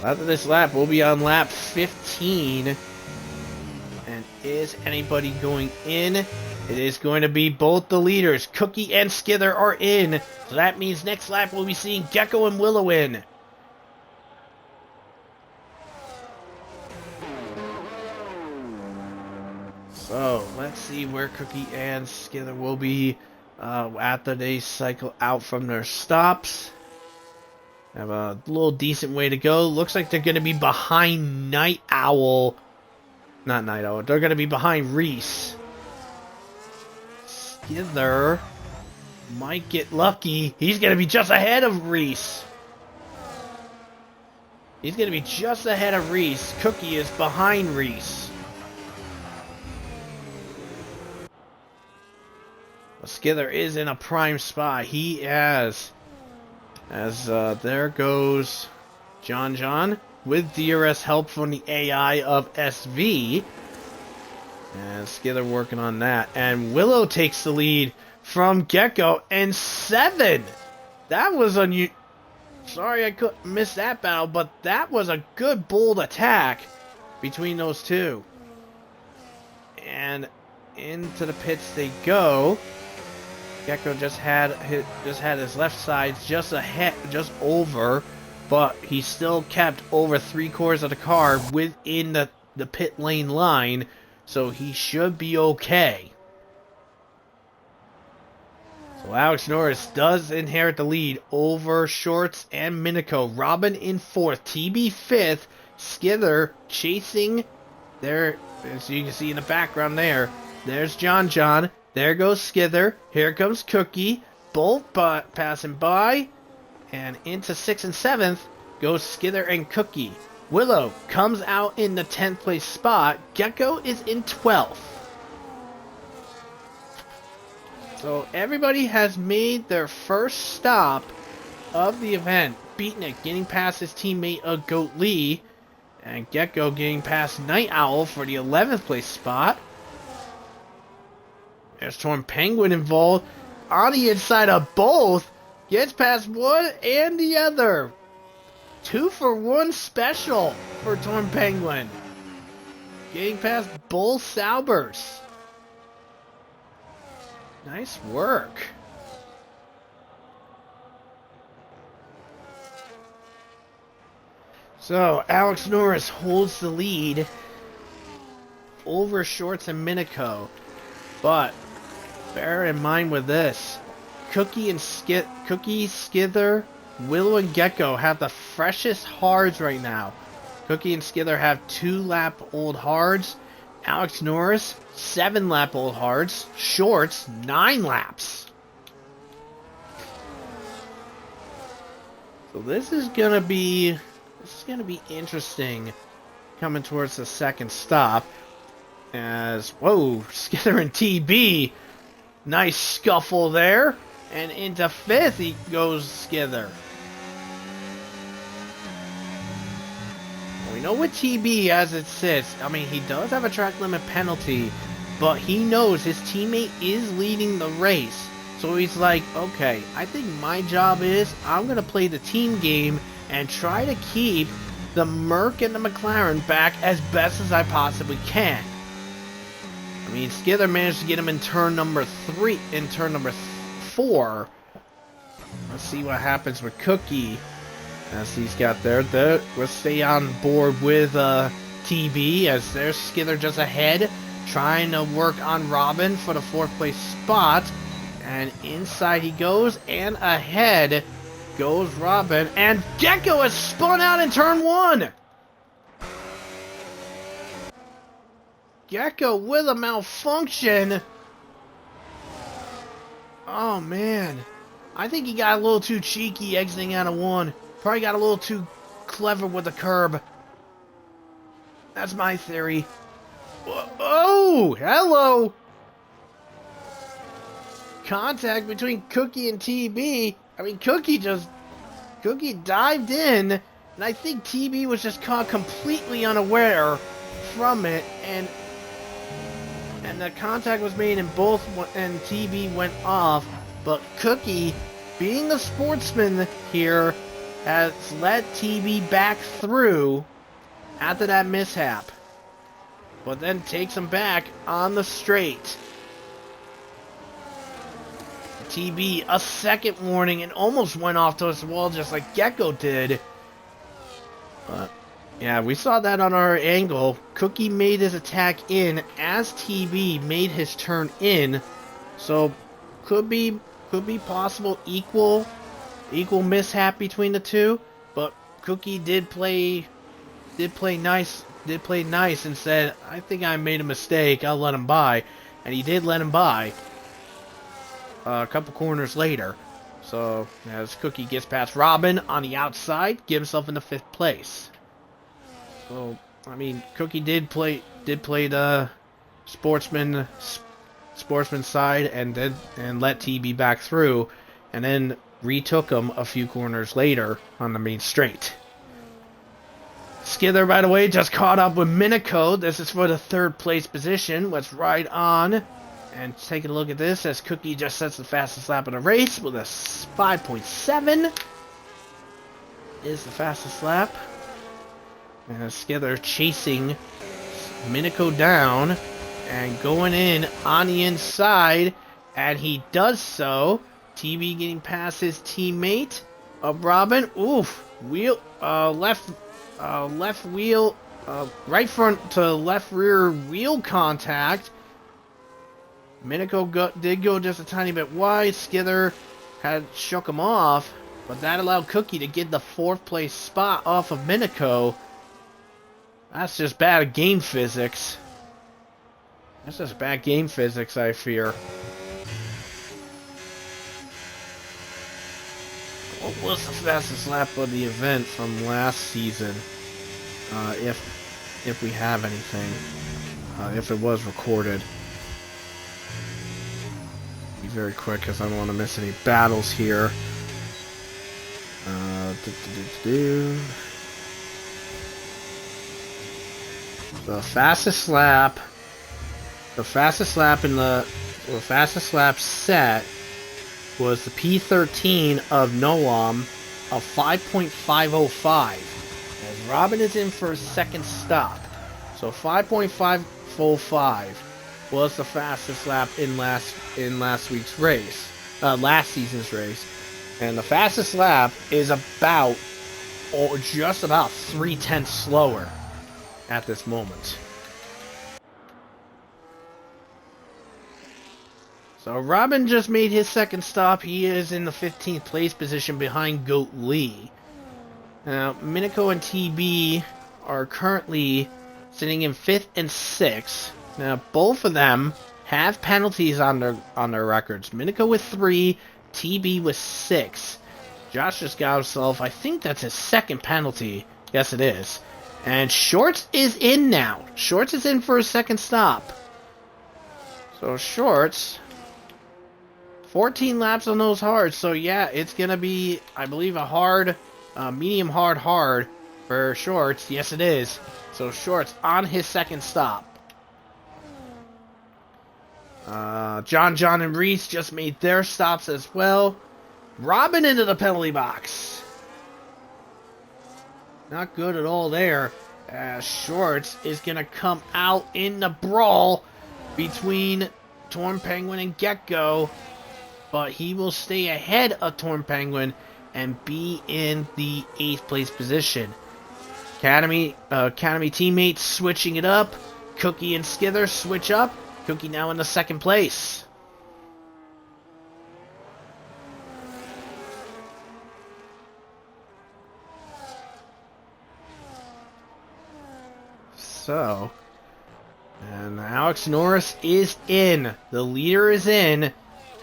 After this lap, we'll be on lap 15. And is anybody going in? It is going to be both the leaders. Cookie and Skither are in. So that means next lap we'll be seeing Gecko and Willow in. So let's see where Cookie and Skither will be after they cycle out from their stops. Have a little decent way to go. Looks like they're going to be behind Night Owl. Not Night Owl. They're going to be behind Reese. Skither might get lucky. He's going to be just ahead of Reese. He's going to be just ahead of Reese. Cookie is behind Reese. Well, Skither is in a prime spot. He has... As there goes John with DRS help from the AI of SV. And Skither working on that. And Willow takes the lead from Gecko and 7. That was unusual. Sorry I couldn't miss that battle, but that was a good bold attack between those two. And into the pits they go. Gecko just had his left side just over, but he still kept over 3/4 of the car within the pit lane line, so he should be okay. So So Alex Norris does inherit the lead over Shorts and Minico. Robin in 4th, TB 5th, Skither chasing there, as you can see in the background there. There's John. There goes Skither. Here comes Cookie. Bolt passing by. And into 6th and 7th goes Skither and Cookie. Willow comes out in the 10th place spot. Gecko is in 12th. So everybody has made their first stop of the event. Beating it, getting past his teammate Goat Lee. And Gecko getting past Night Owl for the 11th place spot. There's Torn Penguin involved on the inside of both. Gets past one and the other. 2-for-1 special for Torn Penguin. Getting past both Saubers. Nice work. So, Alex Norris holds the lead over Shorts and Minico. But, bear in mind with this, Cookie, Skither, Willow, and Gecko have the freshest hards right now. Cookie and Skither have 2-lap-old hards. Alex Norris, 7-lap-old hards. Shorts, 9 laps. So this is gonna be interesting coming towards the second stop. As whoa, Skither and TB, nice scuffle there, and into 5th he goes Skither. We know with TB as it sits, I mean, he does have a track limit penalty, but he knows his teammate is leading the race. So he's like, okay, I think my job is, I'm going to play the team game and try to keep the Merc and the McLaren back as best as I possibly can. I mean, Skither managed to get him in turn number 4. Let's see what happens with Cookie. As he's got there, we'll stay on board with TB as there's Skither just ahead, trying to work on Robin for the 4th place spot. And inside he goes, and ahead goes Robin, and Gecko has spun out in turn 1. Gecko with a malfunction. Oh man, I think he got a little too cheeky exiting out of 1. Probably got a little too clever with the curb. That's my theory. Oh, hello. Contact between Cookie and TB. I mean, Cookie dived in, and I think TB was just caught completely unaware from it, and the contact was made, and TB went off. But Cookie, being a sportsman here, has let TB back through after that mishap, but then takes him back on the straight. TB, a second warning, and almost went off to his wall just like Gecko did. But yeah, we saw that on our angle. Cookie made his attack in as TB made his turn in, so could be possible equal mishap between the two. But Cookie did play nice and said, I think I made a mistake, I'll let him by. And he did let him by a couple corners later. So as Cookie gets past Robin on the outside, get himself into 5th place. So I mean, Cookie did play the sportsman side and let TB back through, and then retook him a few corners later on the main straight. Skither, by the way, just caught up with Minico. This is for the 3rd place position. Let's ride on and take a look at this as Cookie just sets the fastest lap of the race with a 5.7 is the fastest lap. And Skither chasing Minico down and going in on the inside, and he does so. TB getting past his teammate Robin. Oof, left wheel, right front to left rear wheel contact. Miniko did go just a tiny bit wide. Skither had shook him off, but that allowed Cookie to get the 4th place spot off of Miniko. That's just bad game physics. That's just bad game physics, I fear. What was the fastest lap of the event from last season? If we have anything. If it was recorded. Be very quick because I don't want to miss any battles here. The fastest lap set was the P13 of Noam of 5.505. As Robin is in for a second stop. So 5.505 was the fastest lap in last week's race. Last season's race. And the fastest lap is about, or just about 3/10 slower at this moment. So Robin just made his second stop. He is in the 15th place position behind Goat Lee. Now, Miniko and TB are currently sitting in 5th and 6th. Now, both of them have penalties on their records. Miniko with 3, TB with 6. Josh just got himself, I think that's his second penalty. Yes, it is. And Shorts is in now. Shorts is in for a second stop. So Shorts, 14 laps on those hards. So yeah, it's going to be, I believe, a hard, medium hard for Shorts. Yes, it is. So Shorts on his second stop. John, and Reese just made their stops as well. Robin into the penalty box. Not good at all there. Shorts is going to come out in the brawl between Torn Penguin and Gecko. But he will stay ahead of Torn Penguin and be in the 8th place position. Academy teammates switching it up. Cookie and Skither switch up. Cookie now in the 2nd place. So, and Alex Norris is in. The leader is in.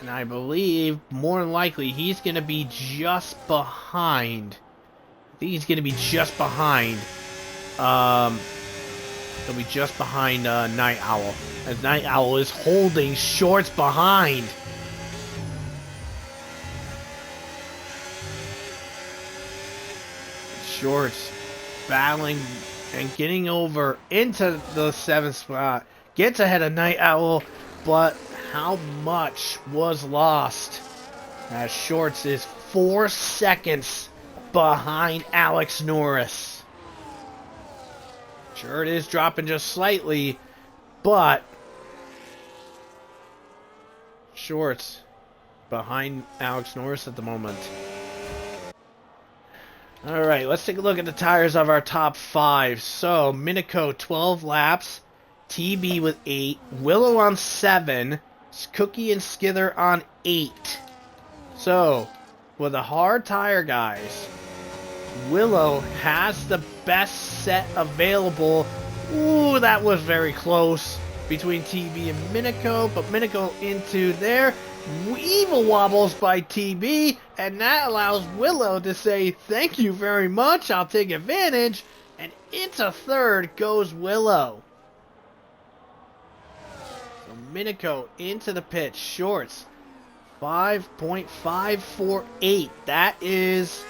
And I believe, more than likely, he's going to be just behind. I think he's going to be just behind. He'll be just behind Night Owl. As Night Owl is holding Shorts behind. Shorts battling and getting over into the 7th spot. Gets ahead of Night Owl, but how much was lost? As Shorts is 4 seconds behind Alex Norris. Sure, it is dropping just slightly, but Shorts behind Alex Norris at the moment. Alright, let's take a look at the tires of our top 5. So, Miniko 12 laps, TB with 8, Willow on 7, Cookie and Skither on 8. So, with the hard tire guys, Willow has the best set available. Ooh, that was very close between TB and Miniko, but Miniko into there. Evil wobbles by TB, and that allows Willow to say, thank you very much, I'll take advantage, and into 3rd goes Willow. So Miniko into the pit, Shorts, 5.548, that is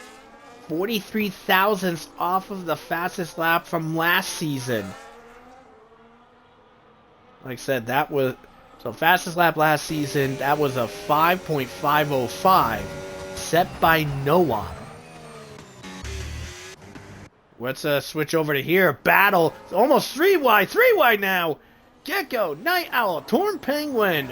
43 thousandths off of the fastest lap from last season. Like I said, that was... So fastest lap last season, that was a 5.505 set by Noah. Let's switch over to here. Battle. It's almost 3 wide now. Gecko, Night Owl, Torn Penguin.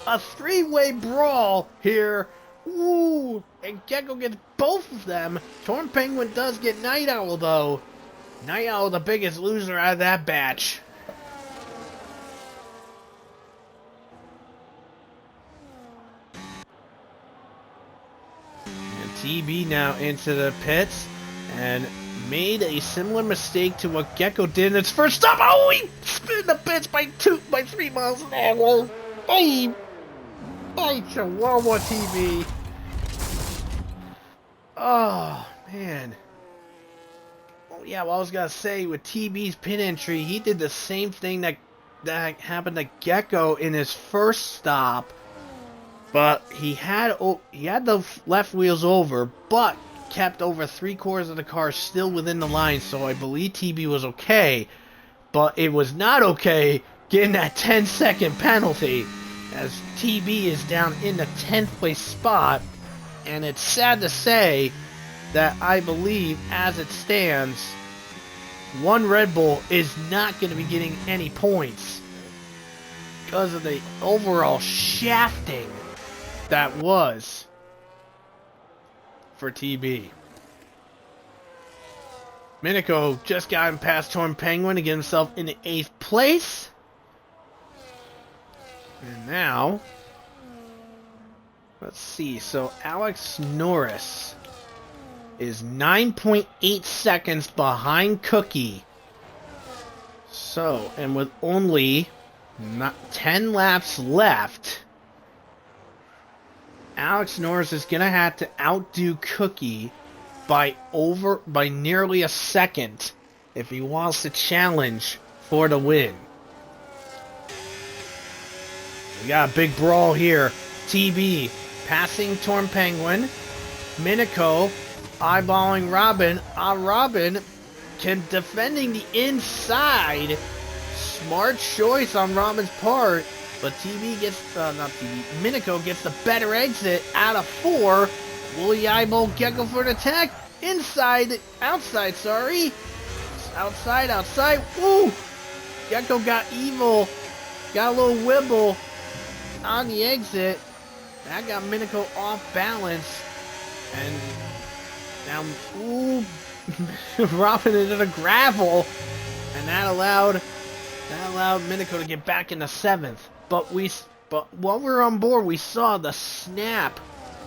A 3-way brawl here. Ooh, and Gecko gets both of them. Torn Penguin does get Night Owl though. Night Owl the biggest loser out of that batch. TB now into the pits and made a similar mistake to what Gecko did in its first stop. Oh, he spin the pits by 3 miles an hour. Hey, by Chihuahua TB. Oh man. Oh yeah, well, I was gonna say with TB's pit entry, he did the same thing that happened to Gecko in his first stop. But he had the left wheels over, but kept over 3/4 of the car still within the line, so I believe TB was okay. But it was not okay getting that 10-second penalty, as TB is down in the 10th place spot, and it's sad to say that I believe, as it stands, one Red Bull is not going to be getting any points because of the overall shafting that was for TB. Minico just got him past Torn Penguin to get himself into 8th place. And now, let's see. So Alex Norris is 9.8 seconds behind Cookie. So, and with only 10 laps left, Alex Norris is going to have to outdo Cookie by nearly a second if he wants to challenge for the win. We got a big brawl here. TB passing Torn Penguin. Minico eyeballing Robin. Robin defending the inside. Smart choice on Robin's part. But TB gets, Minico gets the better exit out of 4. Will he eyeball Gecko for an attack? Outside, sorry. Outside. Woo! Gecko got evil. Got a little wibble on the exit. That got Minico off balance. And now, Robin into the gravel. And that allowed Minico to get back in the 7th. But while we were on board, we saw the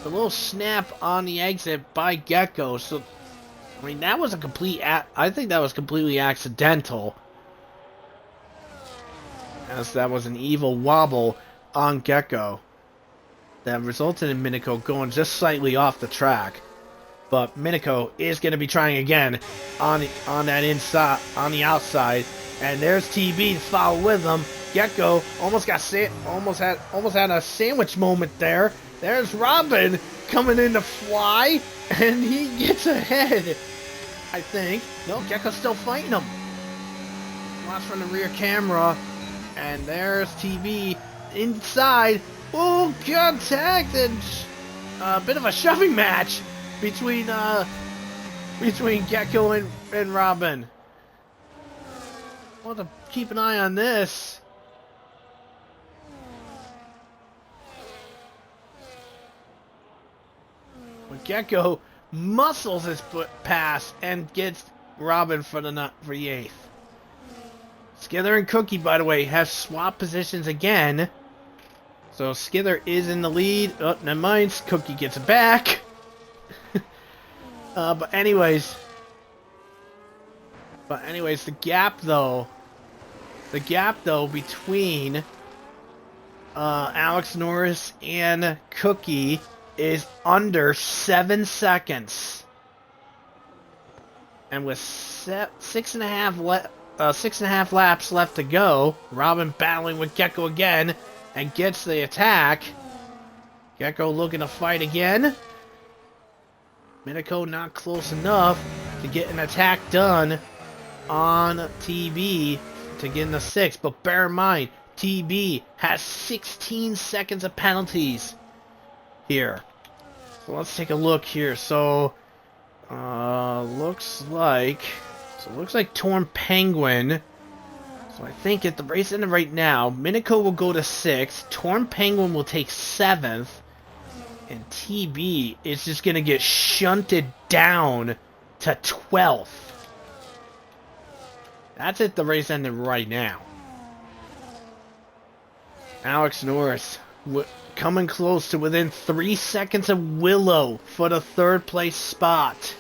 little snap on the exit by Gecko. So, I mean, that was I think that was completely accidental, as that was an evil wobble on Gecko that resulted in Minico going just slightly off the track. But Minico is going to be trying again on that inside, on the outside, and there's TB to follow with him. Gecko almost had a sandwich moment there. There's Robin coming in to fly, and he gets ahead, I think. No, Gecko's still fighting him. Watch from the rear camera, and there's TB inside. Oh, contact, and a bit of a shoving match between Gecko and Robin. We'll have to keep an eye on this. But Gecko muscles his foot pass and gets Robin for the 8th. Skither and Cookie, by the way, have swapped positions again. So Skither is in the lead. Oh, never mind. Cookie gets it back. But anyways, the gap though between Alex Norris and Cookie is under 7 seconds, and with 6.5 laps left to go, Robin battling with Gecko again and gets the attack. Gecko looking to fight again. Minico not close enough to get an attack done on TB to get in the 6th, but bear in mind, TB has 16 seconds of penalties here. So let's take a look here. So looks like Torn Penguin. So I think at the race ended right now, Minico will go to 6th, Torn Penguin will take 7th, and TB is just gonna get shunted down to 12th. That's it. The race ended right now. Alex Norris coming close to within 3 seconds of Willow for the third place spot.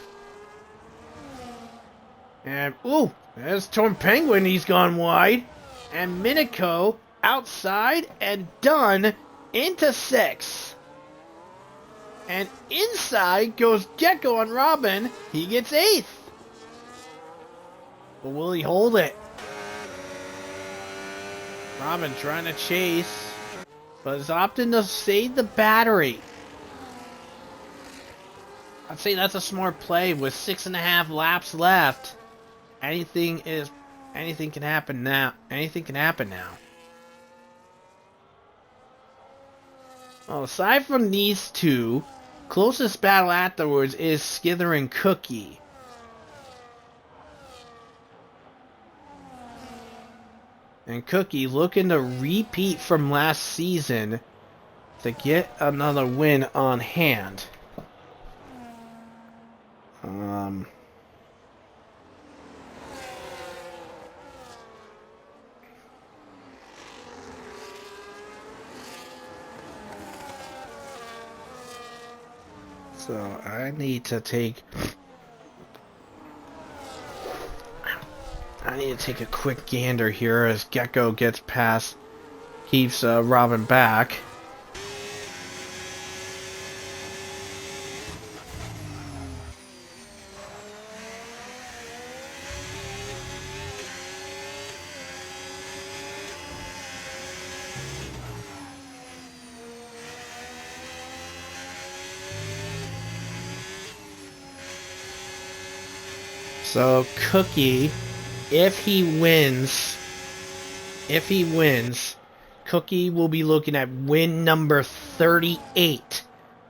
And, ooh, there's Torn Penguin, he's gone wide. And Minico outside and done into 6. And inside goes Gecko on Robin, he gets 8th. But will he hold it? Robin trying to chase, but is opting to save the battery. I'd say that's a smart play with 6.5 laps left. Anything can happen now. Anything can happen now. Well, aside from these two, closest battle afterwards is Skither and Cookie. And Cookie looking to repeat from last season to get another win on hand. So I need to take a quick gander here as Gecko gets past, keeps Robin back. So Cookie, if he wins, Cookie will be looking at win number 38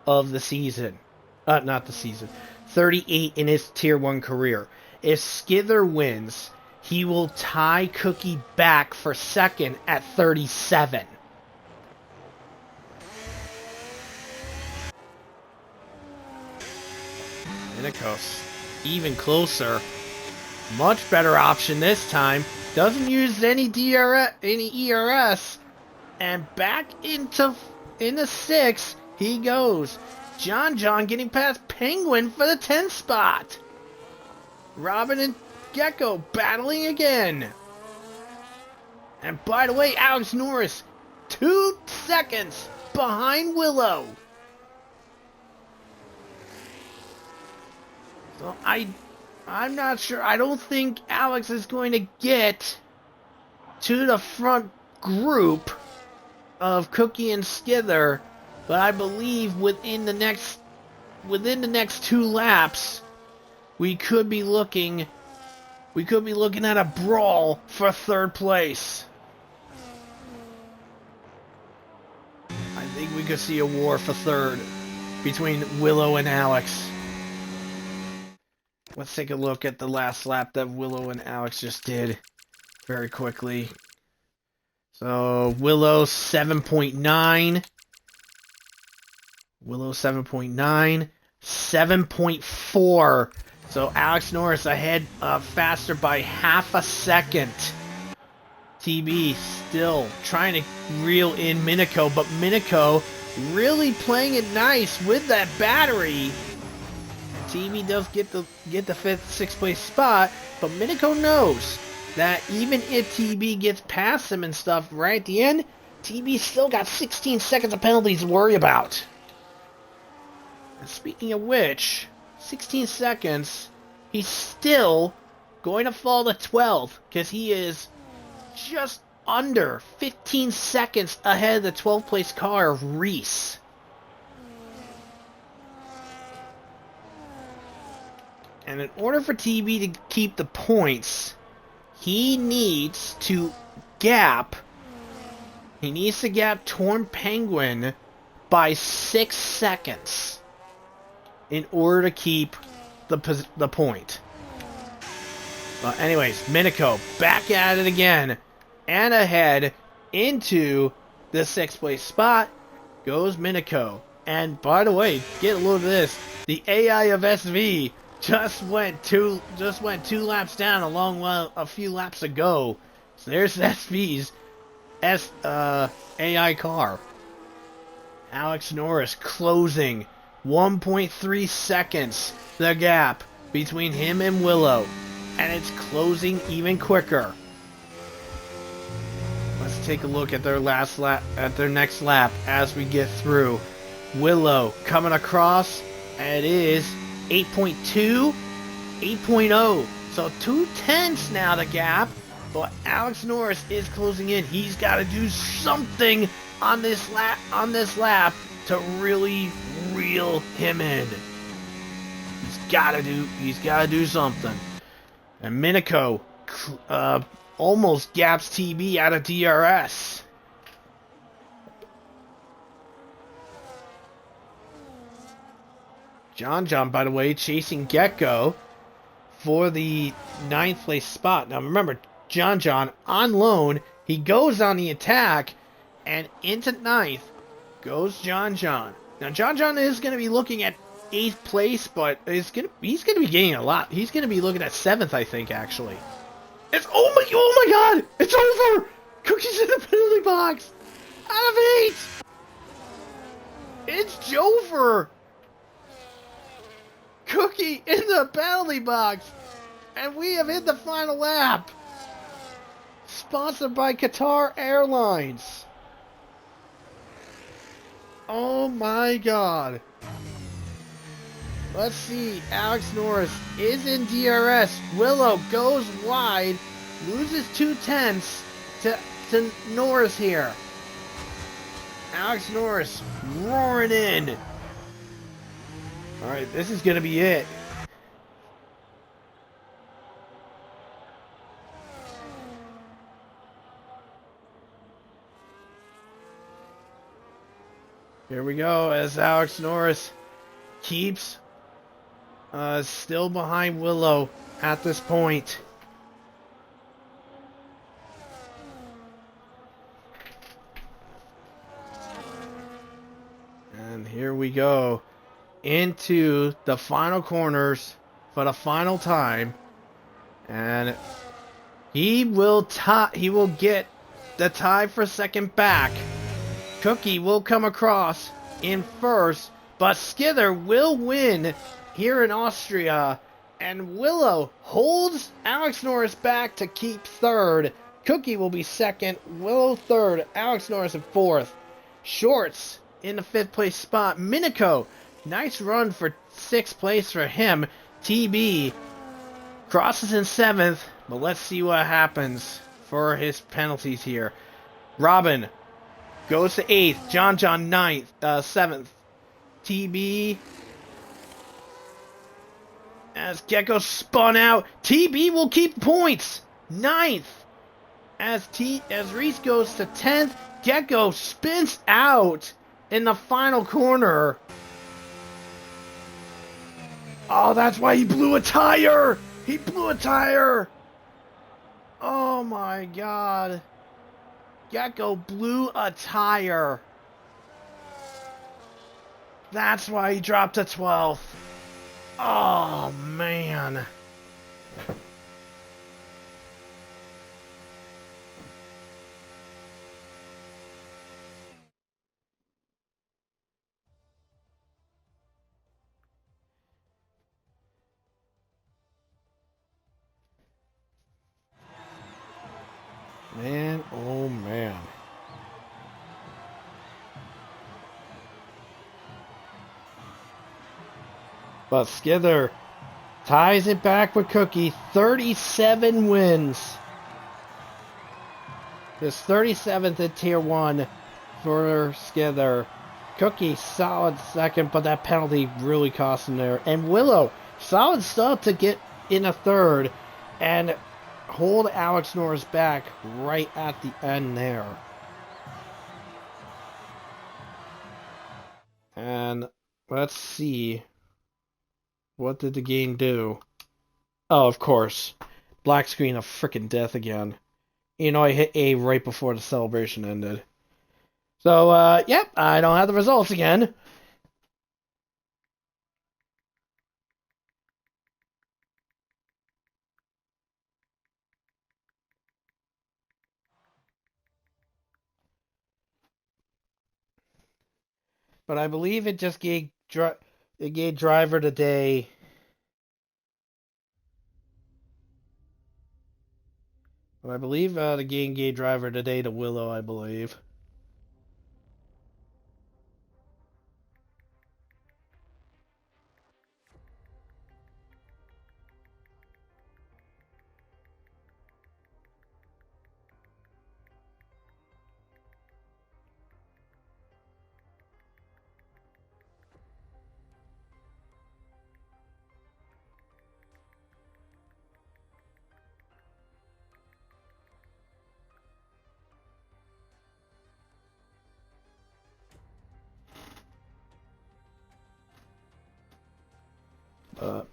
of the season. Not the season. 38 in his Tier 1 career. If Skither wins, he will tie Cookie back for second at 37. Minikos, even closer. Much better option this time. Doesn't use any ERS. And back into 6 he goes. John getting past Penguin for the 10th spot. Robin and Gecko battling again. And by the way, Alex Norris 2 seconds behind Willow. So I'm not sure. I don't think Alex is going to get to the front group of Cookie and Skither, but I believe within the next 2 laps, we could be looking at a brawl for third place. I think we could see a war for third between Willow and Alex. Let's take a look at the last lap that Willow and Alex just did very quickly. So, Willow 7.9. 7.4. So, Alex Norris ahead faster by half a second. TB still trying to reel in Minico, but Minico really playing it nice with that battery. TB does get the 6th place spot, but Minico knows that even if TB gets past him and stuff right at the end, TB still got 16 seconds of penalties to worry about. And speaking of which, 16 seconds, he's still going to fall to 12th because he is just under 15 seconds ahead of the 12th place car of Reese. And in order for TB to keep the points, he needs to gap Torn Penguin by 6 seconds in order to keep the point. But anyways, Minico back at it again and ahead into the 6th place spot goes Minico. And by the way, get a load of this. The AI of SV just went two laps down a few laps ago. So there's SV's AI car. Alex Norris closing 1.3 seconds the gap between him and Willow, and it's closing even quicker. Let's take a look at their next lap as we get through. Willow coming across, and it is 8.2, 8.0. So 2/10 now the gap, but Alex Norris is closing in. He's got to do something on this lap to really reel him in. He's got to do something. And Minico almost gaps TB out of DRS. John, by the way, chasing Gecko for the 9th place spot. Now remember, John on loan, he goes on the attack, and into 9th goes John. Now John is going to be looking at 8th place, but he's going to be gaining a lot. He's going to be looking at 7th, I think, actually. Oh my god! It's over! Cookie's in the penalty box! Out of 8! It's Jover! Cookie in the penalty box! And we have hit the final lap! Sponsored by Qatar Airlines. Oh my god. Let's see. Alex Norris is in DRS. Willow goes wide. Loses 2/10 to Norris here. Alex Norris roaring in. Alright, this is going to be it. Here we go as Alex Norris keeps still behind Willow at this point. And here we go into the final corners for the final time. And he will get the tie for second back. Cookie will come across in first, but Skither will win here in Austria, and Willow holds Alex Norris back to keep third. Cookie will be second, Willow third, Alex Norris in fourth. Shorts in the 5th place spot. Minico, nice run for 6th place for him. TB crosses in 7th, but let's see what happens for his penalties here. Robin goes to 8th. John 9th, 7th. TB. As Gecko spun out. TB will keep points. 9th. As Reese goes to 10th. Gecko spins out in the final corner. Oh, that's why he blew a tire. He blew a tire. Oh my god. Gecko blew a tire. That's why he dropped to 12th. Oh, man. Man, oh man. But Skither ties it back with Cookie. 37 wins. This 37th in Tier 1 for Skither. Cookie, solid second, but that penalty really cost him there. And Willow, solid stuff to get in a third and hold Alex Norris back right at the end there. And let's see. What did the game do? Oh, of course. Black screen of frickin' death again. You know, I hit A right before the celebration ended. So, yep, I don't have the results again. but I believe it just gave driver today. But I believe the game gave driver today to Willow, I believe.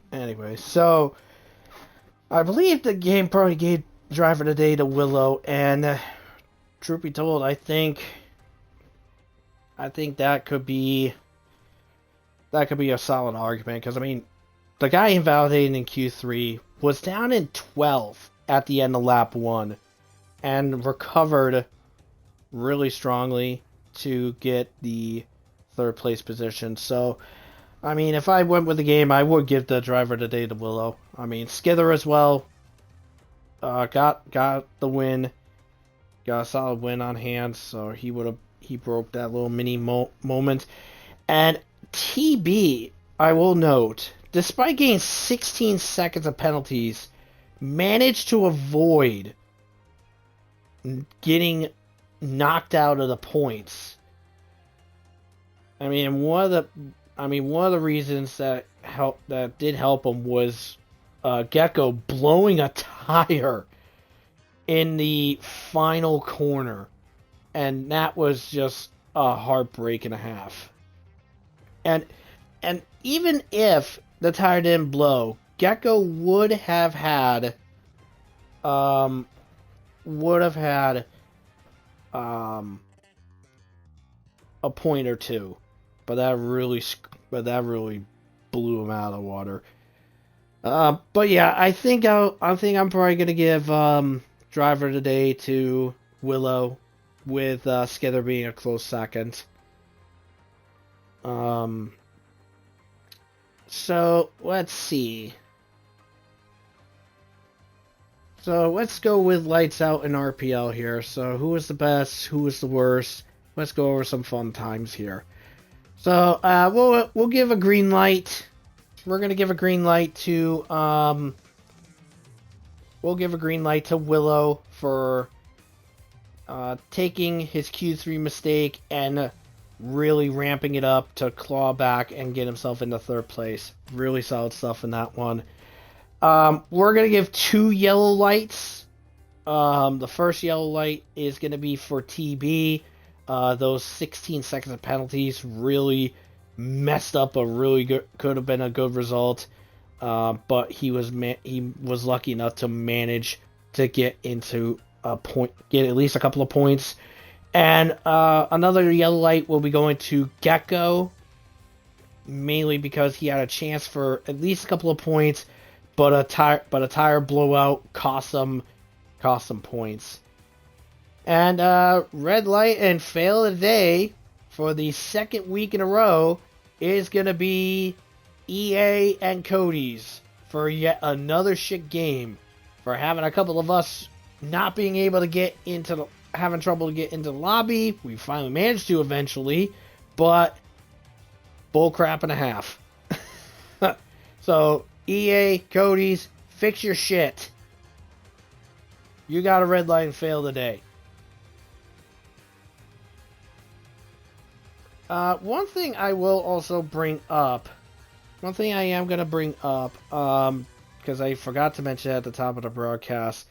Anyway, so I believe the game probably gave driver today to Willow, and truth be told, I think that could be a solid argument, because I mean, the guy invalidated in Q3 was down in 12 at the end of lap 1 and recovered really strongly to get the third place position. So, I mean, if I went with the game, I would give the driver today to Willow. I mean, Skither as well got the win, got a solid win on hand, so he broke that little mini moment. And TB, I will note, despite getting 16 seconds of penalties, managed to avoid getting knocked out of the points. I mean, one of the reasons that did help him was Gecko blowing a tire in the final corner, and that was just a heartbreak and a half. And even if the tire didn't blow, Gecko would have had a point or two, but that really blew him out of the water. But yeah, I think I'm probably gonna give driver today to Willow, with Skither being a close second. So let's see. So let's go with lights out in RPL here. So who was the best? Who was the worst? Let's go over some fun times here. So we'll give a green light. We're gonna give a green light to Willow for taking his Q3 mistake and really ramping it up to claw back and get himself into third place. Really solid stuff in that one. We're going to give 2 yellow lights. The first yellow light is going to be for TB. Those 16 seconds of penalties really messed up could have been a good result. But he was lucky enough to manage to get into get at least a couple of points. And another yellow light will be going to Gecko, mainly because he had a chance for at least a couple of points, but a tire blowout cost him points. And red light and fail of the day for the second week in a row is going to be EA and Cody's for yet another shit game, for having a couple of us not being able to having trouble to get into the lobby. We finally managed to eventually, but bullcrap and a half. So EA, Cody's, fix your shit. You got a red light and fail today. One thing I will also bring up, one thing I am going to bring up, because I forgot to mention at the top of the broadcast,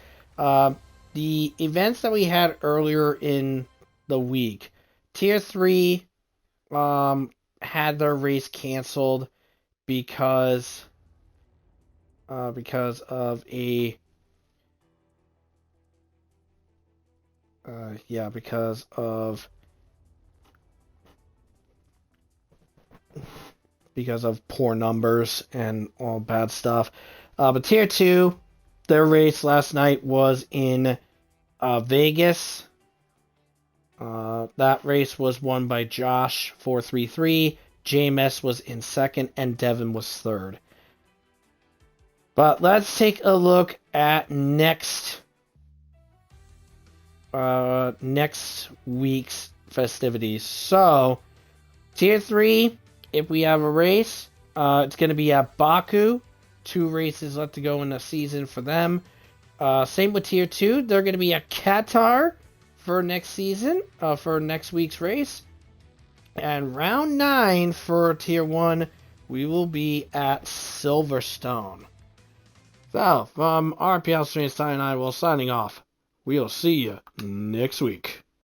the events that we had earlier in the week, Tier 3 had their race canceled because of a because of poor numbers and all bad stuff. But Tier 2, their race last night was in Vegas. That race was won by Josh 433. JMS was in second, and Devin was third. But let's take a look at next week's festivities. So, Tier 3, if we have a race, it's going to be at Baku. 2 races left to go in the season for them. Same with Tier 2. They're going to be at Qatar for next season, for next week's race. And round 9 for Tier 1, we will be at Silverstone. So, from RPL Stream and I will signing off. We'll see you next week.